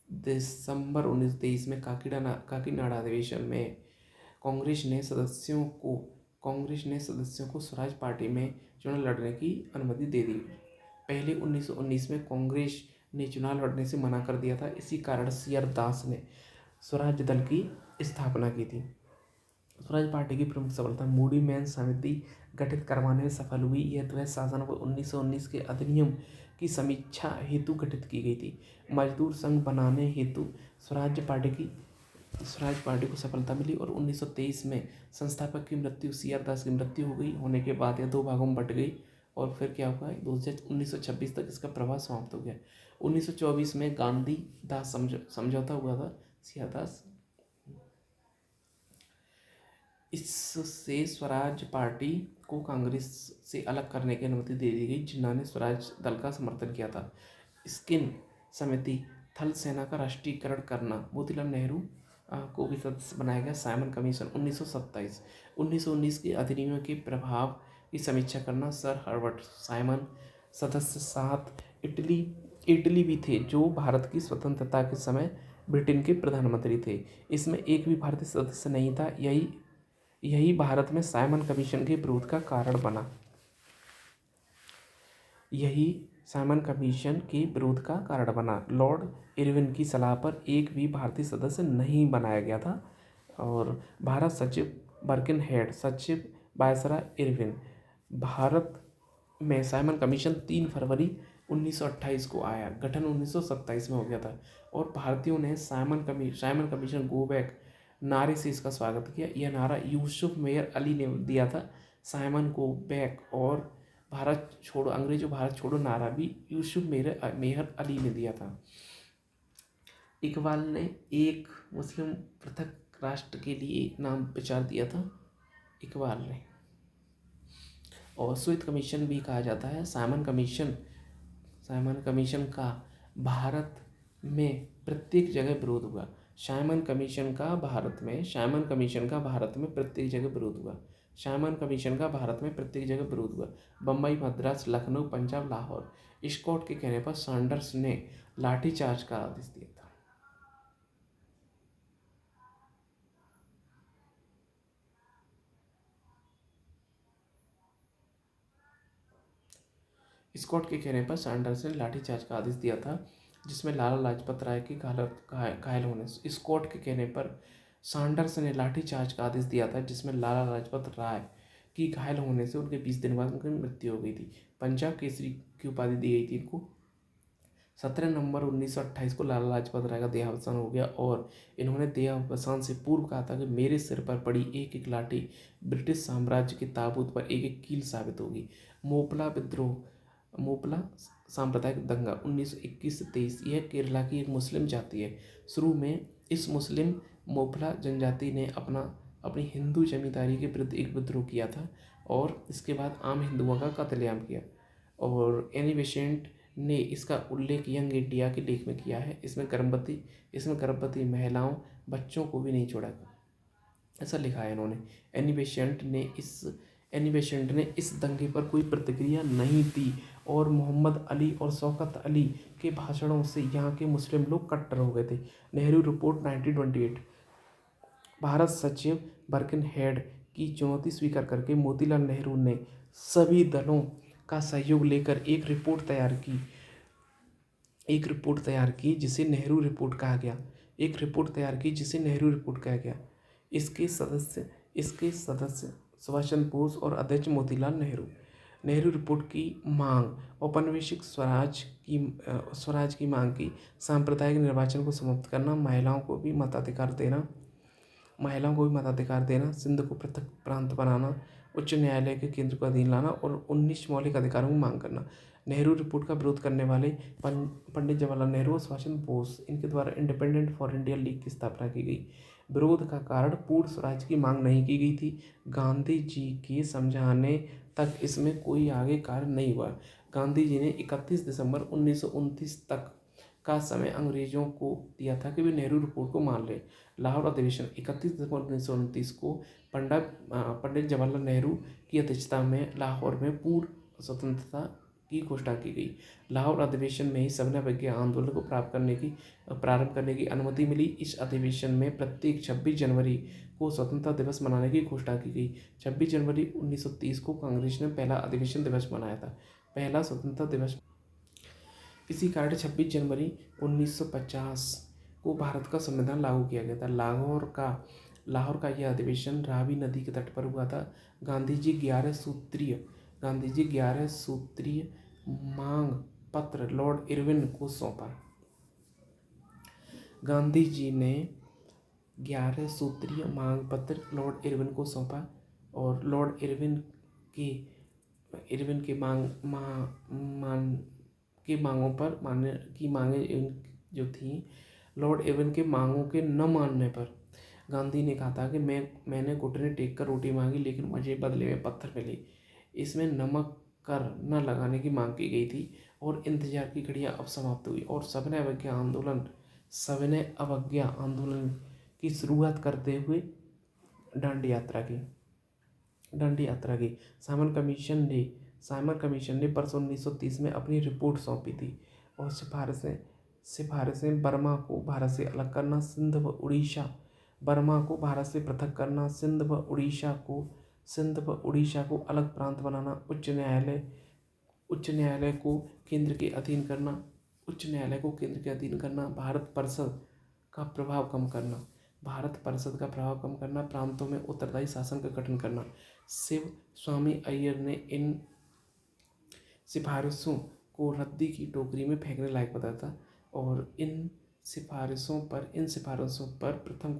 दिसंबर 1923 में काकीनाडा अधिवेशन में कांग्रेस ने सदस्यों को स्वराज पार्टी में चुनाव लड़ने की अनुमति दे दी। पहले 1919 में कांग्रेस ने चुनाव लड़ने से मना कर दिया था। इसी कारण सीआर दास ने स्वराज दल की स्थापना की थी। स्वराज पार्टी की प्रमुख सफलता मूडी मैन समिति गठित करवाने में सफल हुई। यह द्वैध शासन पर 1919 के अधिनियम की समीक्षा हेतु गठित की गई थी। मजदूर संघ बनाने हेतु स्वराज पार्टी को सफलता मिली और 1923 में संस्थापक की मृत्यु, सीआर दास की मृत्यु हो गई। होने के बाद यह 2 भागों में बट गई और फिर क्या हुआ, 1926 तक इसका प्रभाव समाप्त हो गया। 1924 में गांधी दास समझौता हुआ था। सीआर दास, इससे स्वराज पार्टी को कांग्रेस से अलग करने की अनुमति दे दी गई, जिन्होंने स्वराज दल का समर्थन किया था। स्किन समिति, थल सेना का राष्ट्रीयकरण करना, मोतीलाल नेहरू को भी सदस्य बनाया गया। साइमन कमीशन 1927, 1919 के अधिनियमों के प्रभाव की समीक्षा करना, सर हर्बर्ट साइमन। सदस्य 7 इटली भी थे, जो भारत की स्वतंत्रता के समय ब्रिटेन के प्रधानमंत्री थे। इसमें एक भी भारतीय सदस्य नहीं था। यही भारत में साइमन कमीशन के विरोध का कारण बना। लॉर्ड इरविन की सलाह पर एक भी भारतीय सदस्य नहीं बनाया गया था और भारत सचिव वायसराय इरविन। भारत में साइमन कमीशन 3 फरवरी 1928 को आया, गठन 1927 में हो गया था। और भारतीयों ने साइमन कमीशन गो बैक नारे से इसका स्वागत किया। यह नारा यूसुफ मेयर अली ने दिया था। साइमन गो बैक और भारत छोड़ो, अंग्रेजों भारत छोड़ो नारा भी यूसुफ मेहर अली ने दिया था। इकबाल ने एक मुस्लिम पृथक राष्ट्र के लिए नाम विचार दिया था, इकबाल ने। और स्विफ्ट कमीशन भी कहा जाता है। साइमन कमीशन का भारत में प्रत्येक जगह विरोध हुआ। साइमन कमीशन का भारत में प्रत्येक जगह विरोध हुआ। बम्बई, मद्रास, लखनऊ, पंजाब, लाहौर। स्कॉट के कहने पर सैंडर्स ने लाठीचार्ज का आदेश दिया था। स्कॉट के कहने पर सैंडर्स ने लाठीचार्ज का आदेश दिया था, जिसमें लाला लाजपत राय की घायल होने से। स्कॉट के कहने पर सैंडर्स ने लाठीचार्ज का आदेश दिया था, जिसमें लाला लाजपत राय की घायल होने से उनके 20 दिन बाद उनकी मृत्यु हो गई थी। पंजाब केसरी की उपाधि दी गई थी इनको। 17 नवंबर 1928 को लाला लाजपत राय का देहावसान हो गया और इन्होंने देहावसान से पूर्व कहा था कि मेरे सिर पर पड़ी एक एक लाठी ब्रिटिश साम्राज्य के ताबूत पर एक एक कील साबित होगी। मोपला सांप्रदायिक दंगा 1921 से 23। यह केरला की एक मुस्लिम जाति है। शुरू में इस मुस्लिम मोपला जनजाति ने अपनी हिंदू जमींदारी के विरुद्ध एक विद्रोह किया था और इसके बाद आम हिंदुओं का कत्लेआम किया। और एनी बेसेंट ने इसका उल्लेख यंग इंडिया के लेख में किया है। इसमें गर्भवती महिलाओं, बच्चों को भी नहीं छोड़ा, ऐसा लिखा है इन्होंने। एनी बेसेंट ने इस दंगे पर कोई प्रतिक्रिया नहीं दी और मोहम्मद अली और शौकत अली के भाषणों से यहाँ के मुस्लिम लोग कट्टर हो गए थे। नेहरू रिपोर्ट 1928। भारत सचिव बर्किनहेड की चुनौती स्वीकार करके मोतीलाल नेहरू ने सभी दलों का सहयोग लेकर एक रिपोर्ट तैयार की जिसे नेहरू रिपोर्ट कहा गया। इसके सदस्य सुभाष चंद्र बोस और अध्यक्ष मोतीलाल नेहरू। नेहरू रिपोर्ट की मांग औपनिवेशिक स्वराज की मांग की, सांप्रदायिक निर्वाचन को समाप्त करना, महिलाओं को भी मताधिकार देना, सिंध को पृथक प्रांत बनाना, उच्च न्यायालय के केंद्र को अधीन लाना और 19 मौलिक अधिकारों की मांग करना। नेहरू रिपोर्ट का विरोध करने वाले पंडित जवाहरलाल नेहरू और सुभाष चंद्र बोस, इनके द्वारा इंडिपेंडेंट फॉर इंडिया लीग की स्थापना की गई। विरोध का कारण पूर्ण स्वराज की मांग नहीं की गई थी। गांधी जी के समझाने तक इसमें कोई आगे कार्य नहीं हुआ। गांधी जी ने 31 दिसंबर 1929 तक का समय अंग्रेजों को दिया था कि वे नेहरू रिपोर्ट को मान ले। लाहौर अधिवेशन 31 दिसंबर 1929 को पंडित जवाहरलाल नेहरू की अध्यक्षता में लाहौर में पूर्ण स्वतंत्रता की घोषणा की गई। लाहौर अधिवेशन में ही सविनय अवज्ञा आंदोलन को प्रारंभ करने की अनुमति मिली। इस अधिवेशन में प्रत्येक 26 जनवरी को स्वतंत्रता दिवस मनाने की घोषणा की गई। 26 जनवरी 1930 को कांग्रेस ने पहला अधिवेशन दिवस मनाया था, पहला स्वतंत्रता दिवस। इसी कारण 26 जनवरी 1950 को भारत का संविधान लागू किया गया था। लाहौर का यह अधिवेशन रावी नदी के तट पर हुआ था। गांधी जी 11 सूत्रीय मांग पत्र लॉर्ड इरविन को सौंपा। गांधी जी ने 11 सूत्रीय मांग पत्र लॉर्ड इरविन को सौंपा और लॉर्ड इरविन की मांगों पर जो थी, लॉर्ड इरविन के मांगों के न मानने पर गांधी ने कहा था कि मैंने घुटने टेक कर रोटी मांगी लेकिन मुझे बदले में पत्थर मिले। इसमें नमक कर न लगाने की मांग की गई थी और इंतजार की घड़ियां अब समाप्त हुई और सविनय अवज्ञा आंदोलन की शुरुआत करते हुए दांडी यात्रा की। साइमन कमीशन ने वर्ष 1930 में अपनी रिपोर्ट सौंपी थी और सिफारिशें बर्मा को भारत से अलग करना, बर्मा को भारत से पृथक करना, सिंध व उड़ीसा को अलग प्रांत बनाना, उच्च न्यायालय को केंद्र के अधीन करना, भारत परिषद का प्रभाव कम करना, प्रांतों में उत्तरदायी शासन का गठन करना, शिव स्वामी अय्यर ने इन सिफारिशों को रद्दी की टोकरी में फेंकने लायक बताया था। और इन सिफारिशों पर प्रथम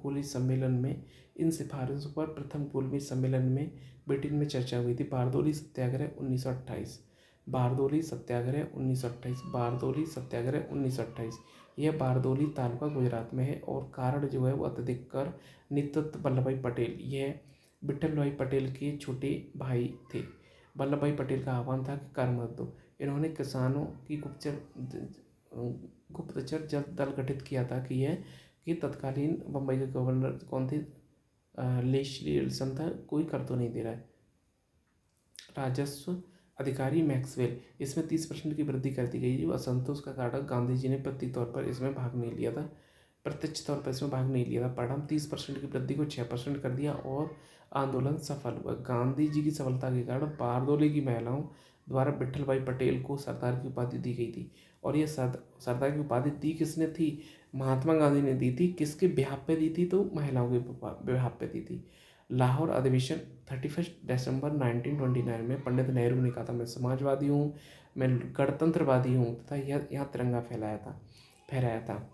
गोलमेज सम्मेलन में ब्रिटेन में चर्चा हुई थी। बारदोली सत्याग्रह 1928। बारदोली सत्याग्रह 1928। बारदोली सत्याग्रह 1928। यह बारदोली तालुका गुजरात में है और कारण जो है वो अत्यधिक कर नेतृत्व वल्लभ भाई पटेल, यह विठल भाई पटेल के छोटे भाई थे। वल्लभ भाई पटेल का आह्वान था कि कर मत दो। इन्होंने किसानों की गुप्तचर जल दल गठित किया था कि तत्कालीन बम्बई के गवर्नर कौन थे, लेस्ली विल्सन था, कोई कर तो नहीं दे रहा है। राजस्व अधिकारी मैक्सवेल, इसमें 30% की वृद्धि कर दी गई। असंतोष का कारण गांधी जी ने प्रत्यक्ष तौर पर इसमें भाग नहीं लिया था, परिणाम 30% की वृद्धि को 6% कर दिया और आंदोलन सफल हुआ। गांधी जी की सफलता के कारण बारदोली की महिलाओं द्वारा विठल भाई पटेल को सरदार की उपाधि दी गई थी। और ये सरदार की उपाधि दी किसने थी? महात्मा गांधी ने दी थी। किसके बिहाफ पे दी थी? तो महिलाओं के बिहाफ पे दी थी। लाहौर अधिवेशन 31 दिसंबर 1929 में पंडित नेहरू ने कहा था, मैं समाजवादी हूँ, मैं गणतंत्रवादी हूँ तथा यहाँ तिरंगा फहराया था।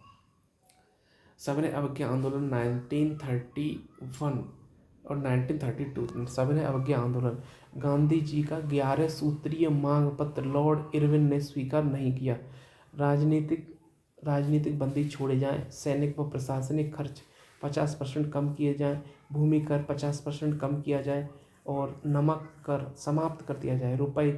सविनय अवज्ञा आंदोलन 1931 और 1932। सविनय अवज्ञा आंदोलन, गांधी जी का 11 सूत्रीय मांग पत्र लॉर्ड इरविन ने स्वीकार नहीं किया। राजनीतिक बंदी छोड़े जाएं, सैनिक व प्रशासनिक खर्च 50% कम किए जाएं, भूमि कर 50% कम किया जाए और नमक कर समाप्त कर दिया जाए। रुपए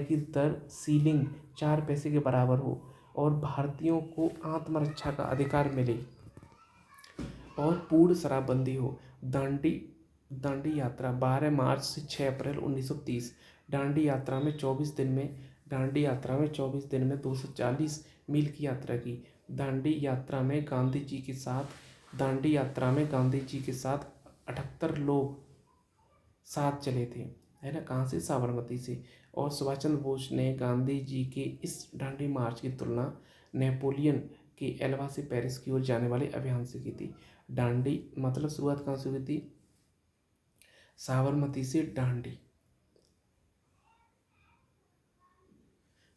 की दर सीलिंग 4 पैसे के बराबर हो और भारतीयों को आत्मरक्षा का अधिकार मिले और पूर्ण शराबबंदी हो। दांडी यात्रा 12 मार्च से 6 अप्रैल 1930। दांडी यात्रा में 24 दिन में 240 मील की यात्रा की। दांडी यात्रा में गांधी जी के साथ 78 लोग साथ चले थे, है ना। कहाँ से? साबरमती से। और सुभाष चंद्र बोस ने गांधी जी के इस दांडी मार्च की तुलना नेपोलियन के एल्वा से पेरिस की ओर जाने वाले अभियान से की थी। दांडी मतलब शुरुआत कहाँ से हुई थी? साबरमती से दांडी।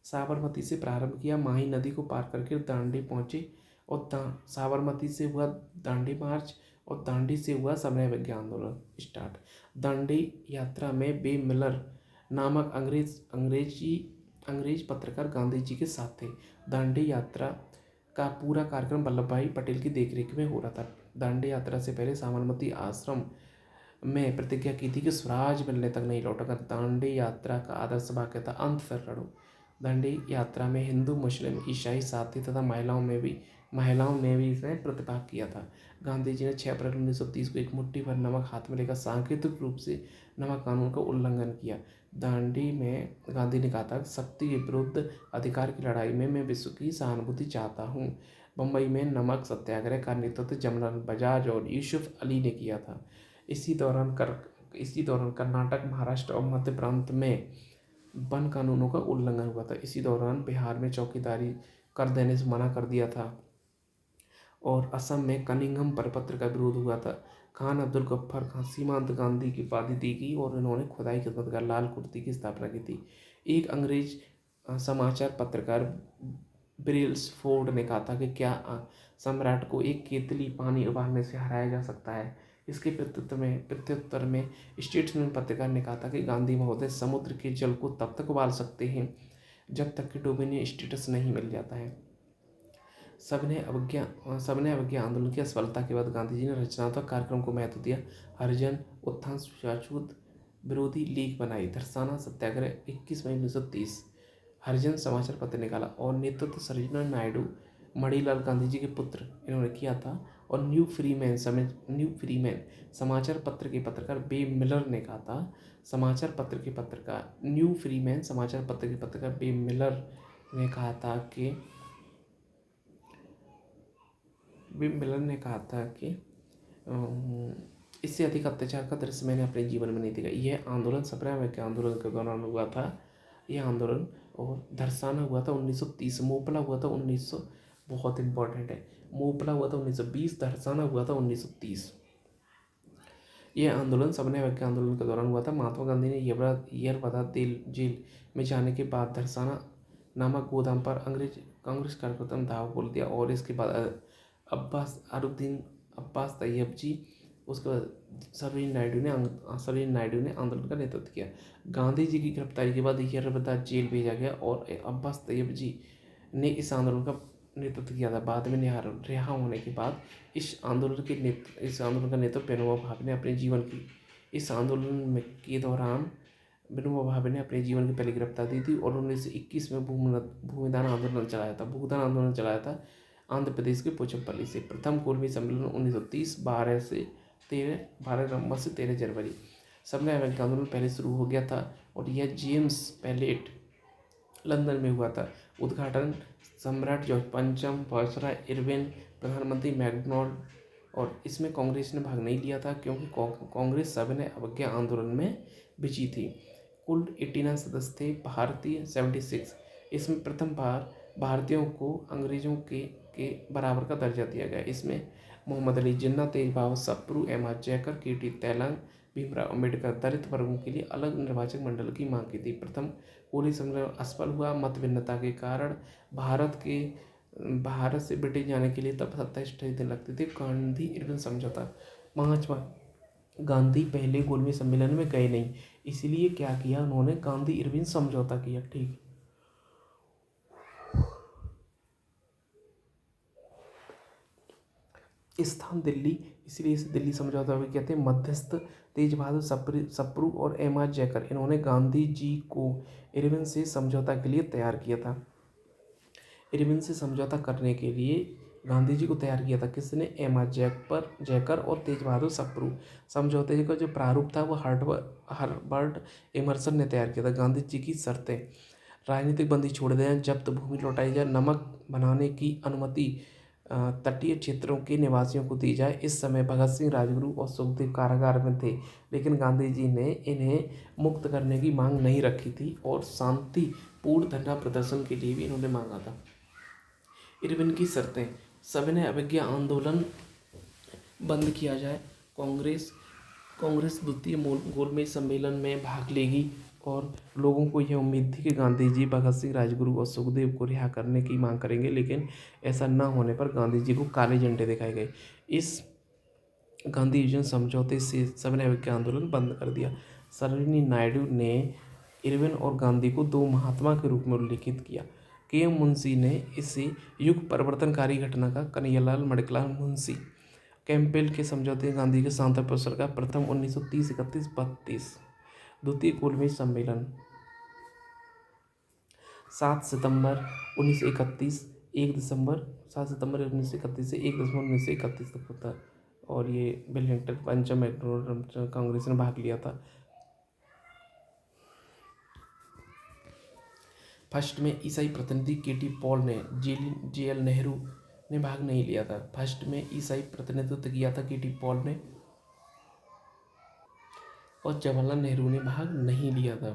साबरमती से प्रारंभ किया, माही नदी को पार करके दांडी पहुंचे और साबरमती से हुआ दांडी मार्च और दांडी से हुआ सविनय अवज्ञा आंदोलन स्टार्ट। दांडी यात्रा में बे मिलर नामक अंग्रेज पत्रकार गांधी जी के साथ थे। दांडी यात्रा का पूरा कार्यक्रम वल्लभ भाई पटेल की देखरेख में हो रहा था। दांडी यात्रा से पहले साबरमती आश्रम में प्रतिज्ञा की थी कि स्वराज मिलने तक नहीं लौटूंगा। दांडी यात्रा का आदर्श वाक्य था, अंत तक लड़ो। दांडी यात्रा में हिंदू, मुस्लिम, ईसाई साथी तथा महिलाओं ने भी इसमें प्रतिभाग किया था। गांधी जी ने 6 अप्रैल 1930 को एक मुट्ठी भर नमक हाथ में लेकर सांकेतिक रूप से नमक कानून का उल्लंघन किया। दांडी में गांधी ने कहा था, शक्ति के विरुद्ध अधिकार की लड़ाई में मैं विश्व की सहानुभूति चाहता हूँ। बम्बई में नमक सत्याग्रह का नेतृत्व जमनालाल बजाज और यूसुफ अली ने किया था। इसी दौरान कर्नाटक, महाराष्ट्र और मध्य प्रांत में वन कानूनों का उल्लंघन हुआ था। इसी दौरान बिहार में चौकीदारी कर देने से मना कर दिया था और असम में कनिंघम परिपत्र का विरोध हुआ था। खान अब्दुल गफ्फार खान सीमांत गांधी की उपाधि दी गई और इन्होंने खुदाई खिदमतगार लाल कुर्ती की स्थापना की थी। एक अंग्रेज समाचार पत्रकार ब्रेल्सफोर्ड ने कहा था कि क्या सम्राट को एक केतली पानी उबालने से हराया जा सकता है? इसके प्रत्युत्तर में स्टेट्समैन पत्रकार ने कहा था कि गांधी महोदय समुद्र के जल को तब तक उबाल सकते हैं जब तक कि डोमिनियन स्टेटस नहीं मिल जाता है। सविनय अवज्ञा आंदोलन की असफलता के बाद गांधी जी ने रचनात्मक कार्यक्रम को महत्व दिया। हरिजन उत्थान छूत विरोधी लीग बनाई। धरसाना सत्याग्रह 21 मई 1930। हरिजन समाचार पत्र निकाला और नेतृत्व सरोजिनी नायडू, मणिलाल गांधी जी के पुत्र, इन्होंने किया था। और न्यू फ्रीमैन समाचार पत्र के पत्रकार बे मिलर ने कहा था। न्यू फ्रीमैन समाचार पत्र के पत्रकार बे मिलर ने कहा था कि इससे अधिक अत्याचार का दृश्य मैंने अपने जीवन में नहीं देखा। यह आंदोलन सविनय अवज्ञा आंदोलन के दौरान हुआ था। यह आंदोलन और धरसाना हुआ था 1930। मोपला हुआ था 1900, बहुत इंपॉर्टेंट है। मोपला हुआ था 1920, धरसाना हुआ था 1930। यह आंदोलन सबने अवज्ञा आंदोलन के दौरान हुआ था। महात्मा गांधी ने यरवदा जेल में जाने के बाद धरसाना नामक गोदाम पर कांग्रेस कार्यकर्ताओं ने धावा बोल दिया और इसके बाद अब्बास तैयब जी, उसके बाद सरोजिनी नायडू ने आंदोलन का नेतृत्व किया। गांधी जी की गिरफ्तारी के बाद यरवदा जेल भेजा गया और अब्बास तैयब जी ने इस आंदोलन का नेतृत्व किया था। बाद में रिहा होने के बाद इस आंदोलन का नेतृत्व विनोबा भावे ने अपने जीवन की इस आंदोलन में के दौरान विनोबा भावे ने अपने जीवन की पहली गिरफ्तार दी थी और 1921 में भूमिदान आंदोलन चलाया था आंध्र प्रदेश के पोचमपल्ली से। प्रथम कोलवी सम्मेलन 1930 12 नवंबर से 13 जनवरी। सबने अवज्ञा आंदोलन पहले शुरू हो गया था और यह जेम्स पैलेट लंदन में हुआ था। उद्घाटन सम्राट जॉर्ज पंचम, वायसराय इरविन, प्रधानमंत्री मैकडॉनल्ड, और इसमें कांग्रेस ने भाग नहीं लिया था क्योंकि कांग्रेस सविनय अवज्ञा आंदोलन में बिजी थी। कुल 89 सदस्य थे, भारतीय 76। इसमें प्रथम बार भारतीयों को अंग्रेजों के बराबर का दर्जा दिया गया। इसमें मोहम्मद अली जिन्ना, तेज बहादुर सप्रू, एम.आर. जयकर, के.टी. तेलंग, भीमराव अम्बेडकर दलित वर्गों के लिए अलग निर्वाचक मंडल की मांग की थी। प्रथम कोली सम्मेलन असफल हुआ। मत भिन्नता के कारण भारत से ब्रिटेन जाने के लिए तब 27 दिन लगते थे। गांधी इरविन समझौता। 5वां, गांधी पहले गोलमेज सम्मेलन में गए नहीं, इसीलिए क्या किया उन्होंने, गांधी इरविन समझौता किया। ठीक, स्थान दिल्ली, इसलिए इसे दिल्ली समझौता भी कहते हैं। मध्यस्थ तेज बहादुर सप्रू और एम.आर. जयकर, इन्होंने गांधी जी को इरविन से समझौता के लिए तैयार किया था। इरविन से समझौता करने के लिए गांधी जी को तैयार किया था किसने, एम.आर. जयकर और तेज बहादुर सप्रू। समझौते का जो प्रारूप था वो हर्बर्ट एमर्सन ने तैयार किया था। गांधी जी की शर्तें, राजनीतिक बंदी छोड़ दें, जब्त भूमि लौटाई जाए, नमक बनाने की अनुमति तटीय क्षेत्रों के निवासियों को दी जाए। इस समय भगत सिंह, राजगुरु और सुखदेव कारागार में थे, लेकिन गांधी जी ने इन्हें मुक्त करने की मांग नहीं रखी थी और शांतिपूर्ण धरना प्रदर्शन के लिए भी इन्होंने मांगा था। इरविन की शर्तें, सविनय अवज्ञा आंदोलन बंद किया जाए, कांग्रेस द्वितीय गोलमेज सम्मेलन में भाग लेगी और लोगों को यह उम्मीद थी कि गांधी जी भगत सिंह, राजगुरु और सुखदेव को रिहा करने की मांग करेंगे, लेकिन ऐसा न होने पर गांधी जी को काले झंडे दिखाए गए। इस गांधी यूनियन समझौते से सविनय अवज्ञा आंदोलन बंद कर दिया। सरोजिनी नायडू ने इरविन और गांधी को दो महात्मा के रूप में उल्लेखित किया। के मुंशी ने इसे युग परिवर्तनकारी घटना का, कन्हैयालाल मणिलाल मुंशी। कैंपबेल के समझौते गांधी के सांता पुरस्कार का, प्रथम 1930, 31, 32। द्वितीय गोलमेज सम्मेलन 7 सितंबर 1931, 1 दिसंबर 7 सितंबर 1931 से 1 दिसंबर 1931 तक होता है और ये वेलिंगटन पंचम कांग्रेस ने भाग लिया था। फर्स्ट में ईसाई प्रतिनिधि के.टी. पॉल ने, जे.एल. नेहरू ने भाग नहीं लिया था। फर्स्ट में ईसाई प्रतिनिधित्व किया था के.टी. पॉल ने और जवाहरलाल नेहरू ने भाग नहीं लिया था।